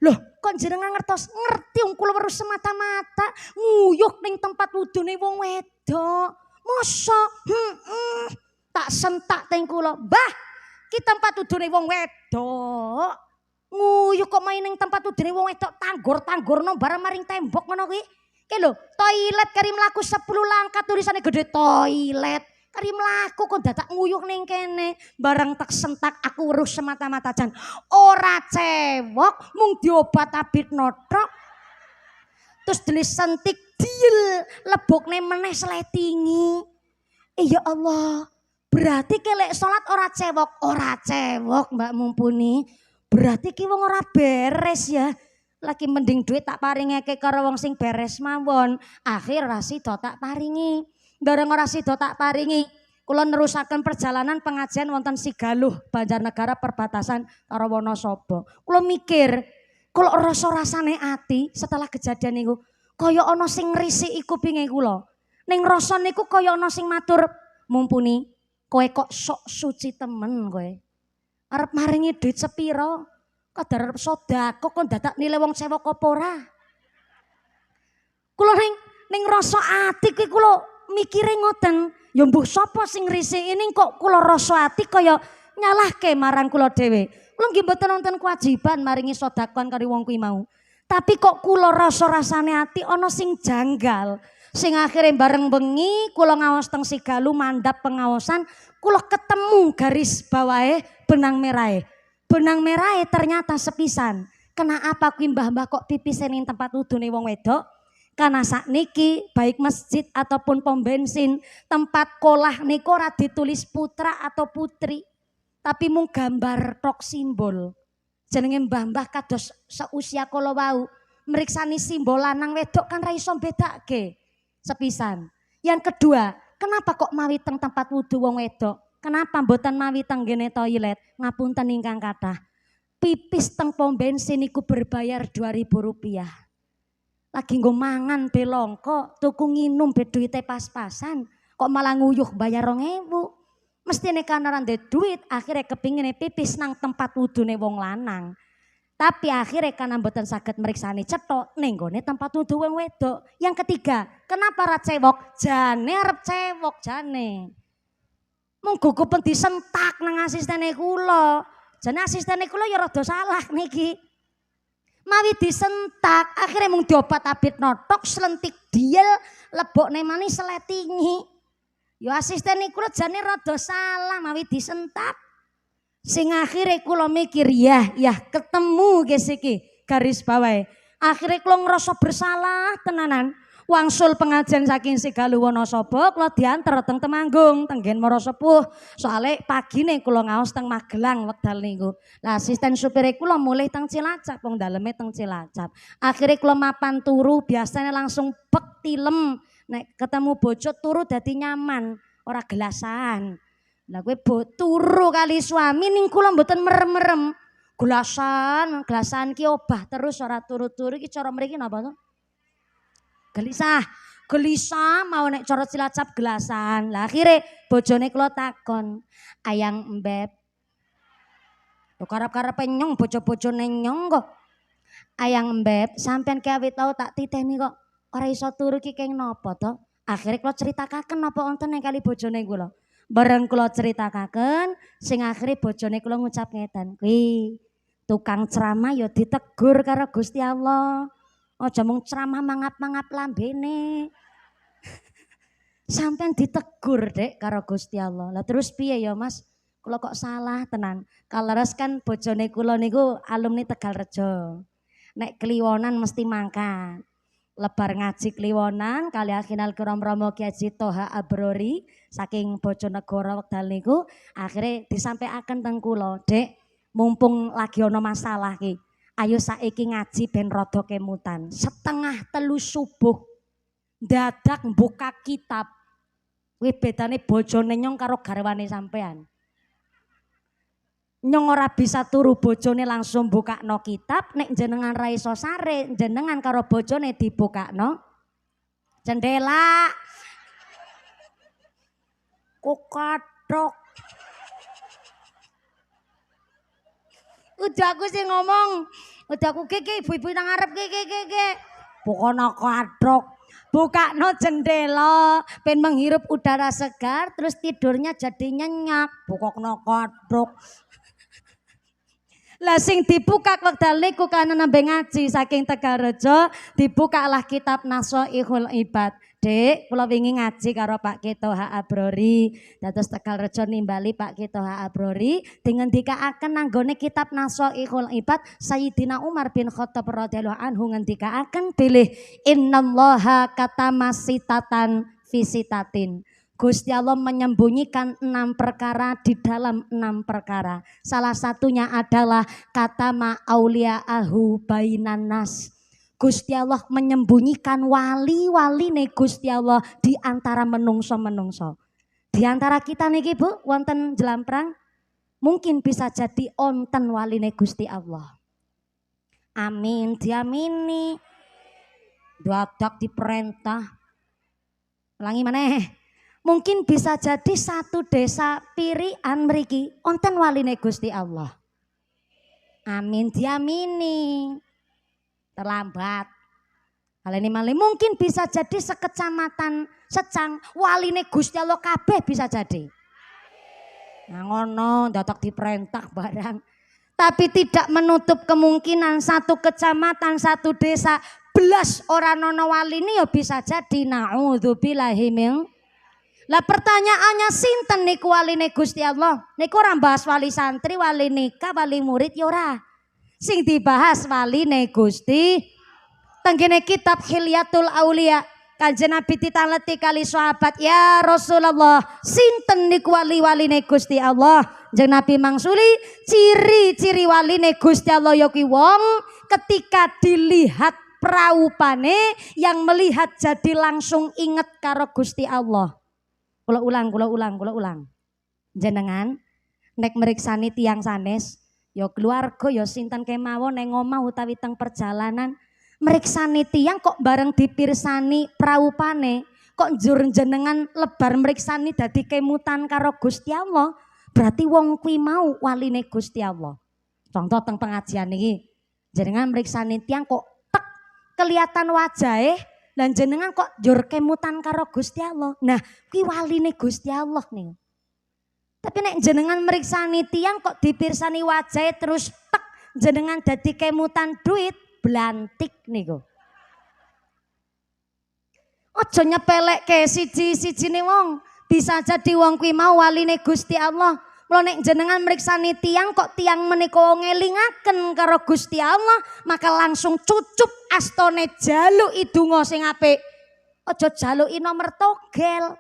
Loh kok jenengan ngertos ngerti wong kula weruh semata-mata nguyuh ning tempat wudune wong wedok. Mosok tak sentak teng kula, "Mbah, ki tempat wudune wong wedok. Nguyuh kok main ning tempat wudune wong wedok tanggor-tanggorno bareng maring tembok ngono kuwi. Ki lho, toilet kari mlaku 10 langkah tulisane gede toilet. Kari mlaku kok dadak nguyuh ning kene, bareng tak sentak aku weruh semata-mata jan ora cewek mung diobat abit notok." terus disentik diel lebokne meneh sletingi. Ya Allah, berarti kelek salat ora cewok Mbak Mumpuni. Berarti ki wong ora beres ya. Lagi mending duit tak paringake karo wong sing beres mawon. Akhir ora sida tak paringi. Bareng ora sida tak paringi, kula nerusaken perjalanan pengajian wonten Sigaluh, Banjarnegara perbatasan karo Wonosobo. Kula mikir, kula rasa-rasane ati setelah kejadian niku kaya ana sing ngrisi kupinge kula. Ning rasa niku kaya ana sing matur, Mumpuni, kowe kok sok suci temen kowe. Arep maringi duit sepiro? Kadar arep sedekah kok dadak nilai wong cewek apa ora? Kula ning rasa ati kuwi kula mikire ngoten, ya mbuh sapa sing ngrisiki ning kok kula rasa ati kaya nyalahke marang kula dhewe. Kula nggih mboten wonten kewajiban maringi sedekah karo wong kuwi mau. Tapi kok kula rasa-rasane ati ana sing janggal. Sing akhirnya bareng bengi kula ngaos teng Sigaluh mandap pengaosan, kula ketemu garis bawahe benang merahe. Benang merahe ternyata sepisan. Kenapa kuwi mbah-mbah kok pipise ning tempat wudune wong wedok? Karena sakniki baik masjid ataupun pom bensin, tempat kolah niku ora ditulis putra atau putri, tapi mung gambar tok simbol. Jenenge mbah-mbah kados seusia kala wau, mriksani simbol lanang wedok kan ra iso bedake. Sepisan. Yang kedua, kenapa kok mawi teng tempat wudu wong wedok? Kenapa mboten mawi teng ngene toilet? Ngapunten ingkang kathah. Pipis teng pom bensin niku berbayar Rp2.000. Lagi nggo mangan belongko, tuku nginum be duite pas-pasan, kok malah nguyuh bayar 2.000. Mestine karena ora ndek duit, akhirnya kepingine pipis nang tempat wudune wong lanang. Tapi akhirnya karena mboten saged meriksani cetok ning gone tempat wudu wong wedok. Yang ketiga, kenapa ra cewok? Jane arep cewok jane. Mung gugupen disentak nang asistene kula. Jane asistene kula ya rada salah niki. Mawi disentak, akhirnya mung diobat abit notok, selentik diel, lebokne manis sletingi. Yo asistene kula jane rada salah mawi disentak. Sing akhirnya kula mikir ya ketemu guys iki garis bawah. Akhirnya kula ngerasa bersalah tenanan. Wangsul pengajian saking Sigaluh Wonosobo kula diantar teng Temanggung tenggen Mara Sepuh. Soale pagine kula ngaos teng Magelang wekdal niku. Lah asisten supire kula mulih teng Cilacap, wong daleme teng Cilacap. Akhirnya kula mapan turu biasanya langsung bek tilem. Nek ketemu bojo turu dadi nyaman, ora gelasan. Lah kowe turu kali suami ning kula mboten merem-merem. Gelasan ki obah terus ora turu-turu iki cara mriki napa to? Gelisah mau nek cara Cilacap gelasan. Lah akhire bojone kula takon, "Ayang Mbeb." Kok karep-karepe nyong bojo-bojone nyong kok. "Ayang Mbeb, sampean ki awit tau tak titeni kok ora iso turu ki keng napa to?" Akhire kula critakaken napa wonten ing kali bojone kula. Bareng kula critakaken, sing akhire bojone kula ngucap ngeten, "Kuwi tukang ceramah ya ditegur karo Gusti Allah. Aja mung ceramah mangap-mangap lambene." Sampeyan ditegur Dek karo Gusti Allah. Lah terus piye ya Mas? Kula kok salah tenan. Kaleres kan bojone kula niku alumni Tegalrejo. Nek kliwonan mesti mangkat. Lebar ngaji kliwonan kali Akhinal Kiram Romo Ki Haji Toha Abrori saking Bojonegoro wekdal niku akhirnya disampaikan teng kula, "Dek, mumpung lagi ana masalah ki, ayo saiki ngaji ben rada kemutan." 2:30 subuh dadak buka kitab. Kuwi bedane bojone nyong karo garwane sampean. Nyong ora bisa turu bojone langsung bukakno kitab, nek jenengan ra iso sare, jenengan karo bojone dibukakno jendela. Kok kathok. Udah aku sing ngomong, udah aku kiki ibu-ibu nang ngarep kiki. Pokoknya kathok. Bukakno jendela, ben menghirup udara segar, terus tidurnya jadi nyenyak. Pokoknya kathok. Lah sing dibuka wekdal niku kana nembe ngaji saking Tegalrejo, dibukalah kitab Nasoihul Ibad. Dik, kula wingi ngaji karo Pak Ketoha Abrori, dados Tegal Rejo nimbali Pak Ketoha Abrori, dingendikaaken nanggone kitab Nashaikhul Ibad Sayyidina Umar bin Khattab radhiyallahu anhu ngendikaaken bilih innallaha katamasitatan fisitatin. Gusti Allah menyembunyikan 6 perkara di dalam 6 perkara. Salah satunya adalah katama auliya'ahu bainan nas. Gusti Allah menyembunyikan wali-wali nih Gusti Allah di antara menungso-menungso. Di antara kita nih Bu, wonten jelamprang mungkin bisa jadi onten wali nih Gusti Allah. Amin, diamini. Dadak diperintah. Ulangi maneh. Mungkin bisa jadi satu desa pirian mriki onten wali nih Gusti Allah. Amin, diamini. Terlambat. Hal ini malih mungkin bisa jadi sekecamatan Secang waline Gusti Allah kabeh bisa jadi. Nah ngono dadak diperintah barang. Tapi tidak menutup kemungkinan satu kecamatan satu desa belas orang nono waline ya bisa jadi. Naudzubillahi min. Lah pertanyaannya sinten niku waline Gusti Allah? Niku ora bahas wali santri, wali nikah, wali murid ya ora. Sing dibahas waline Gusti tenggene kitab Hilyatul Aulia Kanjeng Nabi ditaleti kali sahabat, ya Rasulullah sinten niku wali-waline Gusti Allah? Kanjeng Nabi mangsuli ciri-ciri waline Gusti Allah ya kuwi wong ketika dilihat praupane yang melihat jadi langsung inget karo Gusti Allah. Kula ulang. Jenengan nek meriksani tiang sanes ya keluarga ya sinten kemawon neng omah utawi teng perjalanan meriksani tiang kok bareng dipirsani praupane kok njur jenengan lebar meriksani dadi kemutan karo Gusti Allah berarti wong kuwi mau waline Gusti Allah. Contoh teng pengajian iki jenengan meriksani tiang kok tek kelihatan wajahe dan jenengan kok njur kemutan karo Gusti Allah. Nah kuwi waline Gusti Allah nih. Tapi nek jenengan meriksani tiang kok dipirsani wajah terus tek jenengan dadi kemutan duit blantik niku. Aja nyepelekke siji-sijine wong, bisa jadi wong kuwi mau waline Gusti Allah. Mula nek jenengan meriksani tiang kok tiang menika ngelingaken karo Gusti Allah, maka langsung cucup astone jaluki donga sing apik. Aja jaluki nomor togel.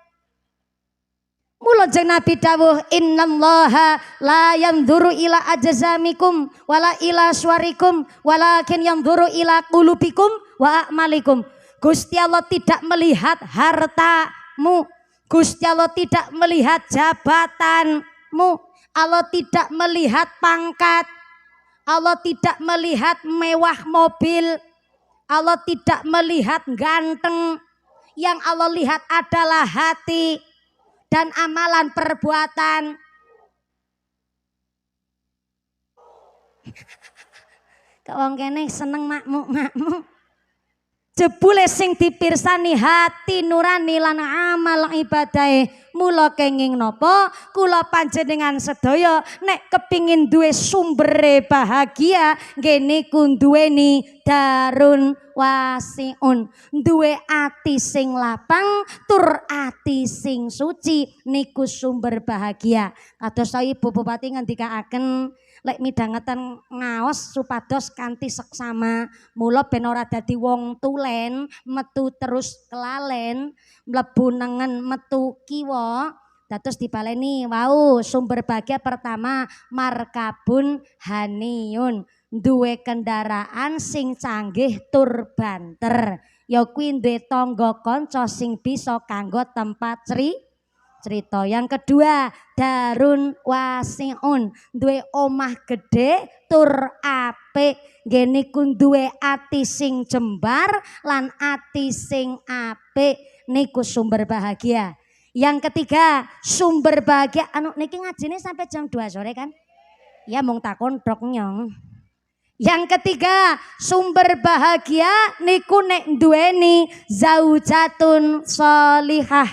Mula jeng Nabi dawuh innallaha la yanzuru ila ajzamikum wala ila suwarikum walakin yanzuru ila qulubikum wa a'malikum. Gusti Allah tidak melihat hartamu, Gusti Allah tidak melihat jabatanmu, Allah tidak melihat pangkat, Allah tidak melihat mewah mobil, Allah tidak melihat ganteng. Yang Allah lihat adalah hati dan amalan perbuatan. Kok wong kene seneng makmuk. Jebule sing dipirsani hati nurani lan amal ibadahe. Mula kenging napa kula panjenengan sedaya nek kepingin duwe sumbere bahagia nggih niku duweni darun wasiun, duwe ati sing lapang tur ati sing suci niku sumber bahagia. Kados Ibu Bupati ngendikaaken lek midhangeten ngaos supados kanthi seksama, mula ben ora dadi wong tulen metu terus kelalen mlebu nengen metu kiwa. Dados dibaleni wau sumber bahagia pertama markabun haniyun, duwe kendaraan sing canggih tur banter. Ya kuwi duwe tangga kanca sing bisa kanggo tempat cerita. Yang kedua darun wasiun, duwe omah gede tur apik. Nggih niku duwe ati sing jembar lan ati sing apik niku sumber bahagia. Yang ketiga sumber bahagia niki ngajine sampai jam 2 sore kan? Ya mung takon dok nyong. Yang ketiga sumber bahagia niku nek duweni zaujatun sholihah.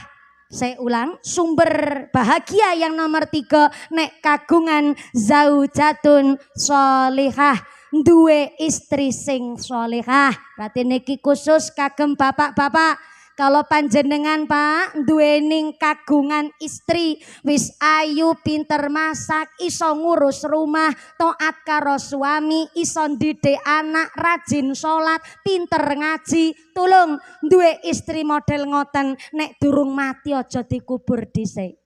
Saya ulang, sumber bahagia yang nomor 3 nek kagungan zaujatun sholihah, duwe istri sing sholihah. Berarti niki khusus kagem bapak-bapak Kalau panjenengan Pak duwening kagungan istri wis ayu, pinter masak, iso ngurus rumah, taat karo suami, iso didik anak, rajin sholat, pinter ngaji, tulung duwe istri model ngoten, nek durung mati aja dikubur dhisik.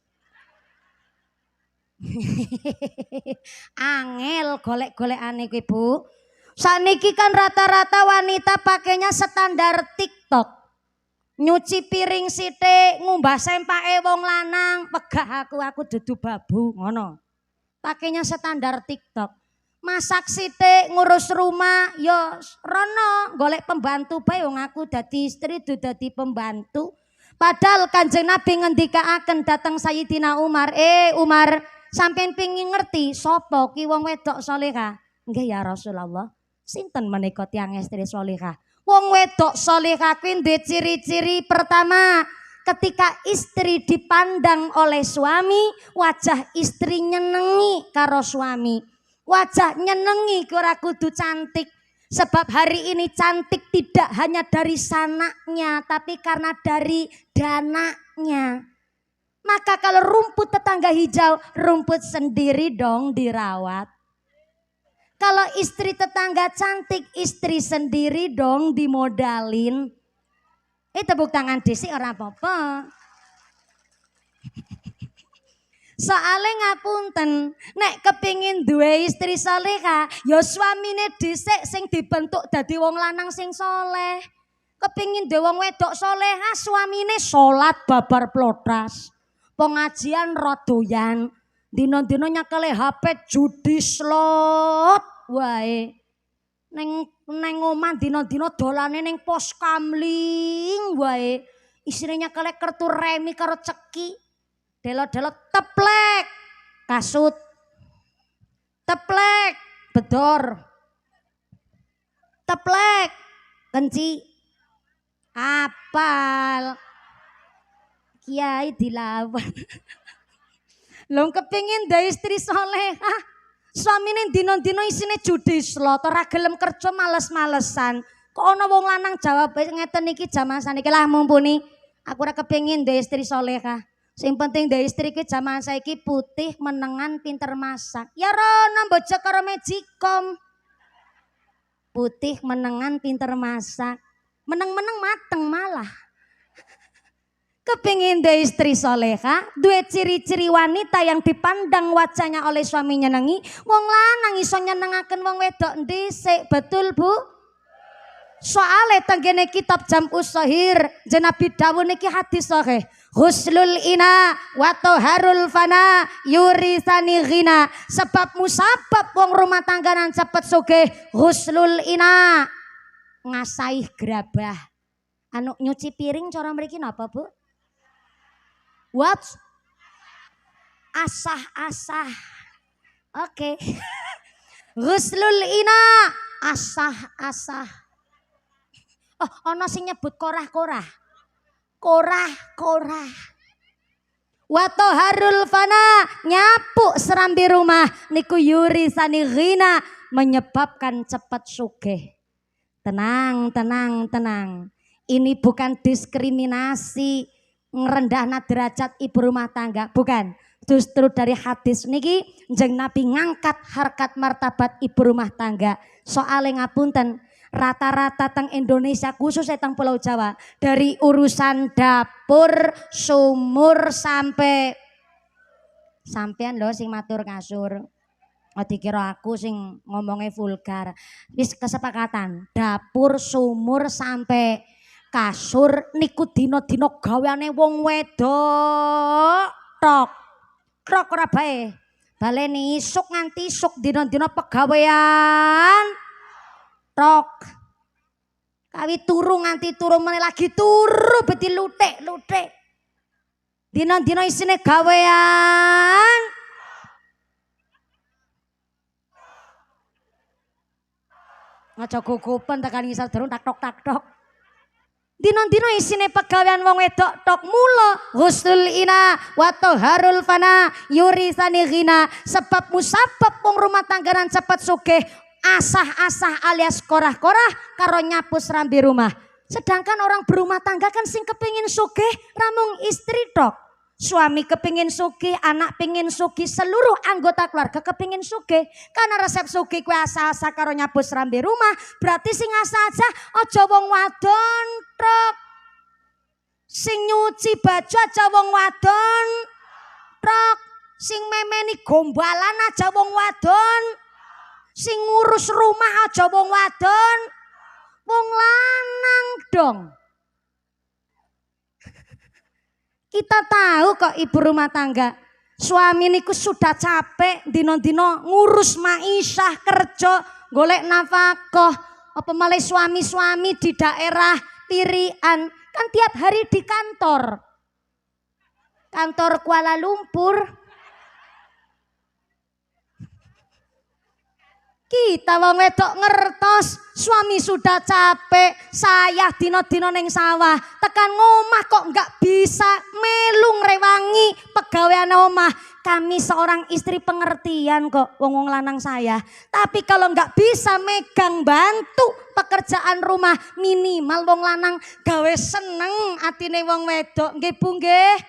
Angel golek-golekane kuwi Bu. Saniki kan rata-rata wanita pakainya standar TikTok. Nyuci piring sithik, ngumbah sempake wong lanang, pegah aku dudu babu ngono. Pakainya standar TikTok. Masak sithik, ngurus rumah, yo rono golek pembantu bae wong aku dadi istri dudu dadi pembantu. Padahal Kanjeng Nabi ngendikaaken datang Sayyidina Umar, Umar, sampeyan pengin ngerti sapa ki wong wedok salehah? Nggih ya Rasulullah. Sinten menika tiyang istri salehah? Wong wedok salehah kuwi duwe ciri-ciri. Pertama, ketika istri dipandang oleh suami, wajah istri nyenengi karo suami. Wajah nyenengi ora kudu cantik. Sebab hari ini cantik tidak hanya dari sanaknya, tapi karena dari dananya. Maka kalau rumput tetangga hijau, rumput sendiri dong dirawat. Kalau istri tetangga cantik, istri sendiri dong dimodalin. Tepuk tangan dhisik ora apa-apa. Soale ngapunten, nek kepingin duwe istri salehah, ya suamine dhisik sing dibentuk dadi wong lanang sing soleh. Kepingin duwe wong wedok salehah, suamine salat babar plotas. Pengajian rodoyan. Dino-dino nyakale HP judi slot wae. Neng omah dino-dino dolane ning pos kamling wae. Isine nyakale kartu remi karo ceki. Delok-delok teplek kasut. Teplek bedor. Teplek kenci. Apal. Kiai dilawan. Lho kepingin ndek istri salehah, suamine dino-dino isine judi slot, ora gelem kerja males-malesan. Kok ana wong lanang jawab ngeten iki jaman saniki lah mumpuni aku ora kepingin ndek istri salehah. Sing penting ndek istri ki jaman saiki putih, menengan, pinter masak. Ya rono bojo karo Magicom. Putih, menengan, pinter masak. Meneng-meneng mateng malah. Kepingin deh istri solehah, duwe ciri-ciri wanita yang dipandang wajahnya oleh suami nyenengi, wong lanang iso nyenengaken wong wedok dhisik, betul Bu? Soale tenggene kitab Jam'us Shahir, Nabi dawuh niki hadis sahih. Ghuslul ina wa taharul fana yurisani ghina. Sebab musabab wong rumah tangganan cepet sugih, ghuslul ina ngasaih gerabah. Anu nyuci piring cara mriki napa Bu? What? Asah-asah. Oke. Ghuslul ina asah-asah. Oh, ana sing nyebut korah-korah. Korah-korah. Wa taharul fana nyapu serambi rumah niku yurisani ghina menyebabkan cepat sugih. Tenang, tenang, tenang. Ini bukan diskriminasi ngerendahna derajat ibu rumah tangga, bukan. Justru dari hadis niki njeng Nabi ngangkat harkat martabat ibu rumah tangga. Soale ngapunten, rata-rata teng Indonesia khusus teng Pulau Jawa, dari urusan dapur, sumur sampai sampean lho sing matur kasur. Dikira aku sing ngomongnya vulgar. Wis kesepakatan, dapur, sumur sampai kasur niku dino-dino gaweane wong wedok tok. Krok ora bae. Baleni isuk nganti isuk dino-dino pegawean tok. Kawi turu nganti turu meneh lagi turu beti lutik-lutik. Dino-dino isine gawean ngaca gugupen tekan ngisor durung tak tok. Dino-dino isine pegawean wong wedok tok. Mula ghuslul ina wa taharul fana yurisani ghina. Sebab musabab wong rumah tangganan cepet sugih asah-asah alias korah-korah karo nyapu serambi rumah. Sedangkan orang berumah tangga kan sing kepingin sugih ramung istri tok. Suami kepingin sugih, anak pingin sugih, seluruh anggota keluarga kepingin sugih. Karena resep sugih kuwi asa-asa karo nyabus rambe rumah, berarti sing asa aja aja wong wadon tok. Sing nyuci baju aja wong wadon tok. Sing memeni gombalan aja wong wadon. Sing ngurus rumah aja wong wadon. Wong lanang dong. Kita tahu kok ibu rumah tangga, suami niku sudah capek dino-dino ngurus maisha, kerja, golek nafkah. Apa malah suami-suami di daerah Pirian kan tiap hari di kantor Kuala Lumpur. Kita wong wedok ngertos suami sudah capek, saya dino-dino neng sawah, tekan ngomah kok nggak bisa melung rewangi pegawaian omah. Kami seorang istri pengertian kok wong lanang saya. Tapi kalau nggak bisa megang bantu pekerjaan rumah, minimal wong lanang gawe seneng atine wong wedok. Nggih Bu nggih.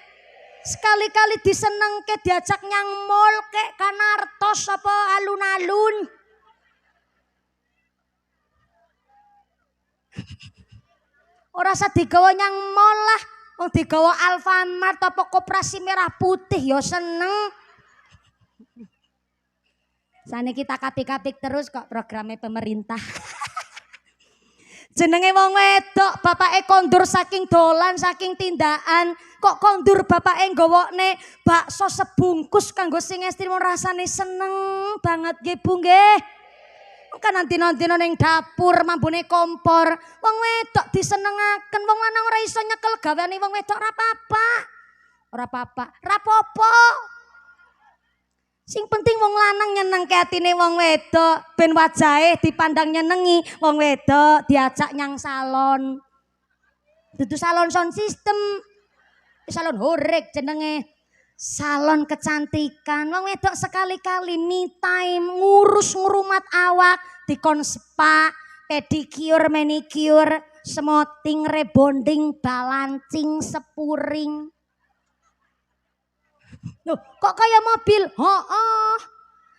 Sekali-kali disenengke diajak nyang mall kek Kanartos apa alun-alun. Ora usah digawa nyang mall lah, wong digawa Alfamart apa Koperasi Merah Putih ya seneng. Sane kita kapik-kapik terus kok programnya pemerintah. Jenenge wong wedok, bapake kondur saking dolan, saking tindakan, kok kondur bapake nggawone bakso sebungkus kanggo sing estri rasane seneng banget nggih Bu nggih. Kan nanti-nanti neng dapur mambune kompor. Wong wedok disenengaken, wong lanang ora iso nyekel gaweane wong wedok ora apa-apa. Ora apa-apa, rapopo. Sing penting wong lanang nyenengke atine wong wedok, ben wajahe dipandang nyenengi. Wong wedok diajak nyang salon. Dudu salon sound system. Salon horek jenenge. Salon kecantikan, wong wedok sekali-kali me time, ngurus ngurumat awak, dikon spa, pedicure, manicure, smoothing, rebonding, balancing, sepuring. Loh, kok kayak mobil?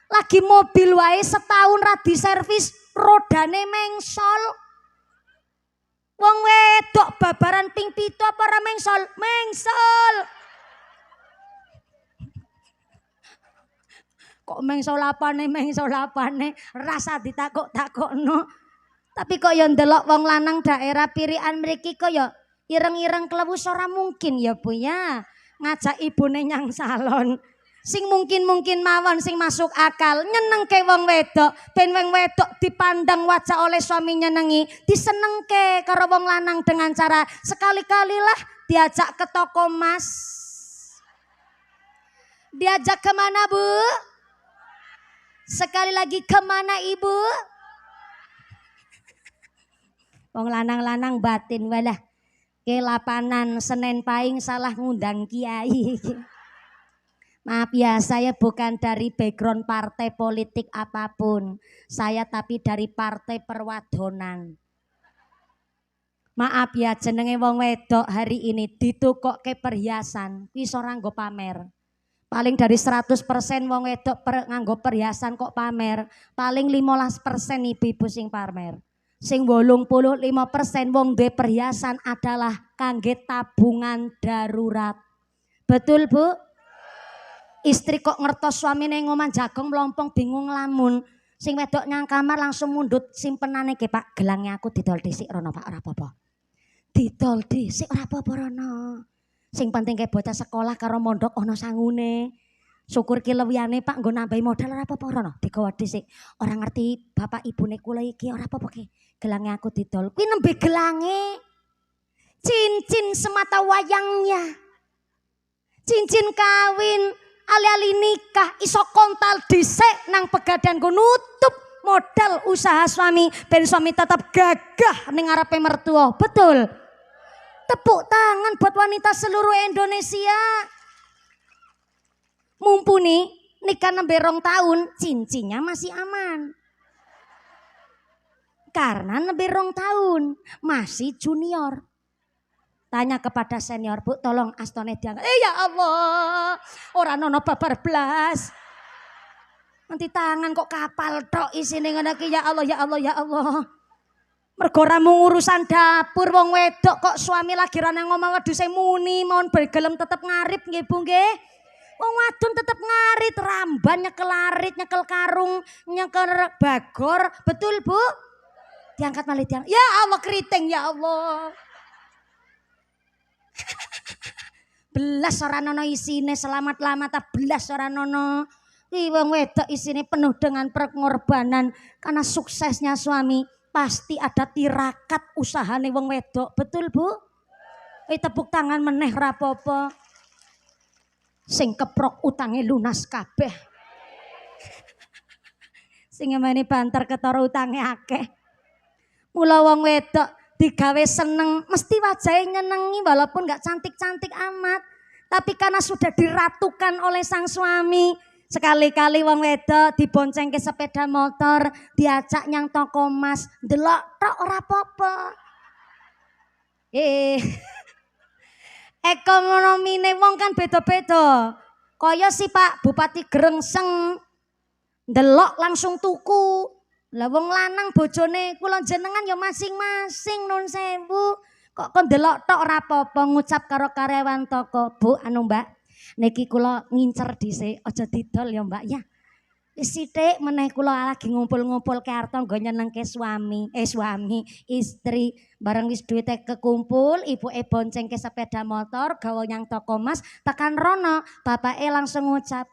Lagi mobil wae setahun ra diservis, rodane mengsol. Wong wedok babaran ping 7 apa ora mengsol? Mengsol. Kok mengsolapane rasa ditakok-takokno. Tapi kok ya ndelok wong lanang daerah Pirian mriki kok ya ireng-ireng klewus ora mungkin ya Bu ya. Ngajak ibune nyang salon. Sing mungkin-mungkin mawon sing masuk akal nyenengke wong wedok, ben wong wedok dipandang wajah oleh suami nyenengi, disenengke karo wong lanang dengan cara sekali-kalilah diajak ke toko emas. Diajak kemana Bu? Sekali lagi kemana Ibu? Wong lanang-lanang batin walah. Ke lapanan Senen Pahing salah ngundang kiai. Maaf ya, saya bukan dari background partai politik apapun. Saya tapi dari partai perwadonan. Maaf ya, jenenge wong wedok hari ini ditukokke perhiasan, wis ora nggo pamer. Paling dari 100% wong wedok nganggo perhiasan kok pamer. Paling 15% ibu-ibu sing pamer. Sing 85% wong duwe perhiasan adalah kangge tabungan darurat. Betul Bu? Istri kok ngertos suamine ngoman jagong melompong bingung lamun. Sing wedok nyang kamar langsung mundut simpenane ke Pak, gelangnya aku didol dhisik rono Pak, ora apa-apa. Didol dhisik ora apa-apa rono. Sing penting kayak bocah sekolah karo mondok ono sangune. Syukur ki lewiyane Pak nggo nambahi modal ora apa-apa rono. Digawa dhisik. Ora ngerti bapak ibune kula iki ora apa-apa ki. Gelange aku didol. Kuwi nembe gelange. Cincin semata wayangnya. Cincin kawin, ali-ali nikah iso kontal dhisik nang pegadaian go nutup modal usaha suami ben suami tetap gagah ning ngarepe mertua. Betul. Tepuk tangan buat wanita seluruh Indonesia. Mumpuni nikah nembe 2 tahun, cincinnya masih aman. Karena lebih 2 tahun, masih junior. Tanya kepada senior, Bu, tolong astone diangkat. Ya Allah, ora nono babar blas. Nanti tangan kok kapal tok isine ngono ki, ya Allah, ya Allah, ya Allah. Mergo ora mung urusan dapur, wong wedok kok suami lagi ra nang omah, waduh sing muni mohon bergelem tetep ngarip nggih Bu nggih. Wong wadon tetep ngarit, ramban nyekel arit, nyekel karung, nyekel bagor, betul Bu? Diangkat malih diangkat. Ya Allah keriting, ya Allah. Belas ora nono isine, selamat-lamata belas ora nono. Wong wedok isine penuh dengan pengorbanan karena suksesnya suami. Pasti ada tirakat usahane wong wedok, betul Bu? Tepuk tangan meneh rapopo. Sing keprok utange lunas kabeh. Sing ngemeni banter ketara utange akeh. Mula wong wedok digawe seneng, mesti wajahe nyenengi walaupun gak cantik-cantik amat. Tapi karena sudah diratukan oleh sang suami, sekali-kali wong wedok dibonceng ke sepeda motor, diajak nyang toko emas, ndelok tok ora apa-apa. Ekonomine wong kan beda-beda. Kaya si Pak Bupati Grengseng ndelok langsung tuku. Lah wong lanang bojone kula jenengan ya masing-masing nun sewu. Kok ndelok tok ora apa-apa, ngucap karo karyawan toko, Bu anu Mbak, niki kula ngincer dhisik, aja didol ya Mbak ya. Wis sithik meneh kula lagi ngumpul-ngumpul ke harta nggo nyenengke suami, istri. Bareng wis duwite kekumpul, ibuke bonceng ke sepeda motor, gawa nyang toko emas, tekan rono, bapake langsung ngucap,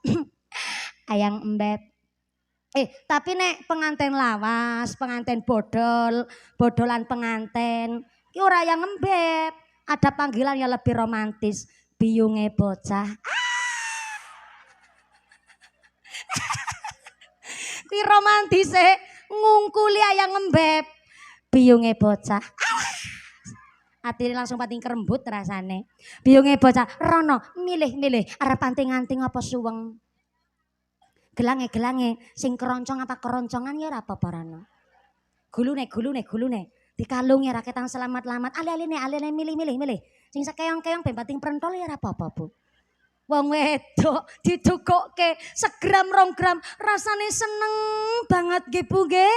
"Ayang Embet, tapi nek pengantin lawas, pengantin bodol, bodolan pengantin, ki ora yang embeb. Ada panggilan yang lebih romantis, biyunge bocah." Ki romantis ngungkuli ayang embeb, biyunge bocah. Atine langsung pating kerembut rasane. Biyunge bocah, "Rono, milih-milih arep anting-anting apa suweng?" Gelange sing keroncong apa keroncongan ya ora apa-apa Rano. Gulune dikalungi raketan selamat-lamat, ali-aline milih. Sing sakeong-keong ben pating prentol ya ora apa-apa Bu. Wong wedok didukokke segram 2 gram rasane seneng banget nggih Bu nggih.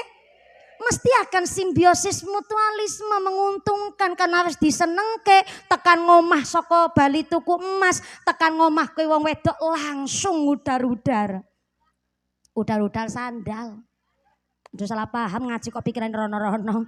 Mesti akan simbiosis mutualisme, menguntungkan karena harus disenengke. Tekan ngomah saka Bali tuku emas, tekan ngomah kowe wong wedok langsung udar-udar sandal. Udah salah paham ngaji kok pikiran rono-rono.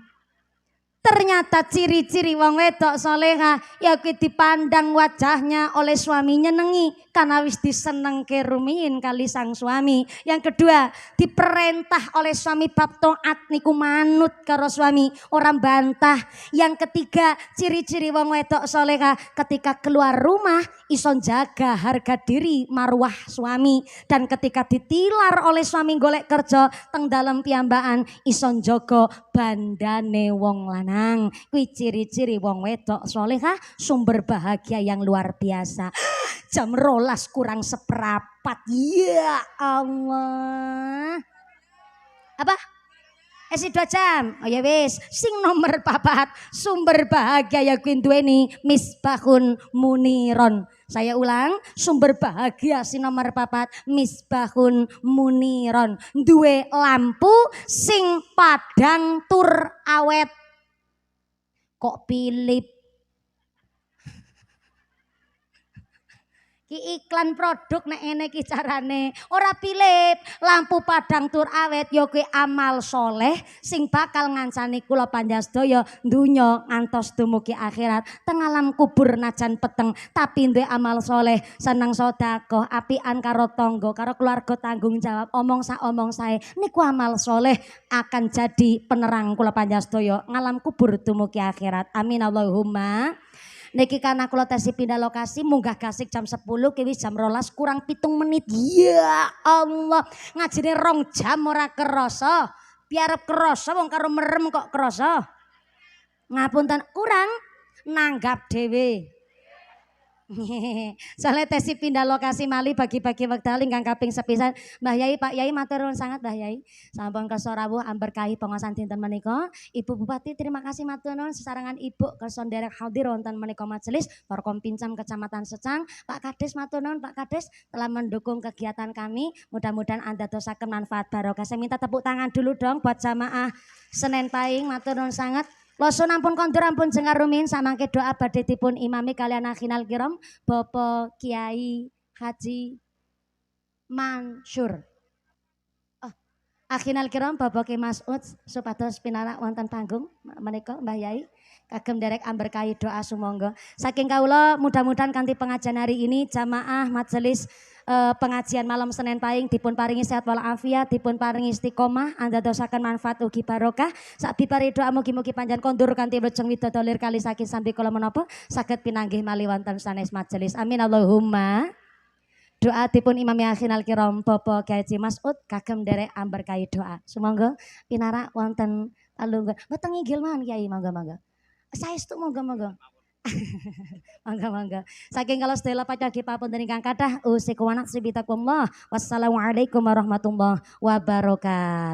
Ternyata ciri-ciri wong wedok soleha ya kuwi dipandang wajahnya oleh suami nyenengi karena wis disenengke rumiyin kali sang suami. Yang kedua, diperintah oleh suami bab taat niku manut karo suami, orang bantah. Yang ketiga, ciri-ciri wong wedok soleha ketika keluar rumah ison jaga harga diri marwah suami, dan ketika ditilar oleh suami golek kerja teng dalem piyambakan ison jogo bandane wong lanang. Kuwi ciri-ciri wong wedok solehah, sumber bahagia yang luar biasa. Jam 12 kurang seperempat, ya Allah. Apa? Esi 2 jam. Oh ya wis, sing nomor 4 sumber bahagia ya kuwi duweni misbahun muniron. Saya ulang, sumber bahagia si nomor 4 misbahun muniron. Duwe lampu sing padang tur awet. Kok Philip? Ki iklan produk nek ngene iki carane. Ora Philip, lampu padang tur awet ya kuwi amal soleh sing bakal ngancani kula panjenengan donya ngantos dumugi akhirat. Teng alam kubur najan peteng tapi duwe amal soleh, seneng sedekah, apian karo tangga, karo keluarga, tanggung jawab, omong sae niku amal soleh akan jadi penerang kula panjenengan ngalam kubur dumugi akhirat. Amin Allahumma. Niki karena kula tesi pindah lokasi munggah gasik jam 10 kiwi jam 12 kurang 7 menit. Ya Allah, ngajine 2 jam ora kerasa. Biar kerasa wong karo merem kok kerasa. Ngapunten kurang nanggap dhewe. Soalnya tesi pindah lokasi mali bagi-bagi wekdal ingkang kaping sepisan. Mbah Yai, Pak Yai matur nuwun sangat Mbah Yai. Sampun kersa rawuh amberkahi pengawasan dinten menika. Ibu Bupati terima kasih matur nuwun sesarengan Ibu kersa nderek hadir wonten menika majelis Forkom Pincam Kecamatan Secang. Pak Kades matur nuwun Pak Kades telah mendukung kegiatan kami. Mudah-mudahan Anda dosaken manfaat barokah. Saya minta tepuk tangan dulu dong buat jamaah Senen Pahing matur nuwun sangat. Losun ampun kondur ampun jengar rumin samangke doa badhe dipun imami kalian akhinal kiram Bapak Kiai Haji Mansur. Oh, akhinal kiram Bapak Ki Masud supados pinarak wonten panggung menika Mbah Yai kagem derek amberkahi doa sumangga. Saking kawula mudah-mudahan kanthi pengajian hari ini jamaah majelis pengajian malam Senin Pahing dipun paringi sehat walafiat, dipun paringi istiqomah, anda dosakan manfaat ugi barokah. Sabi pari doa mugi-mugi panjang kondur kanthi wilujeng widodolir kali saking sambi kala menapa saged pinanggih malih wonten sanes majelis. Amin Allahumma. Doa dipun Imam Yakhinal Kiram Bapak Kiai Haji Masud kagem derek amberkahi doa. Sumangga pinarak wonten alungguh. Mboten nginggil mawon Kiai mangga-mangga. Saestu monggo-monggo. Mangga-mangga. Saking kalau sedaya pacah dipapunten ingkang kathah usiku anak sibitakumullah. Wassalamualaikum warahmatullahi wabarakatuh.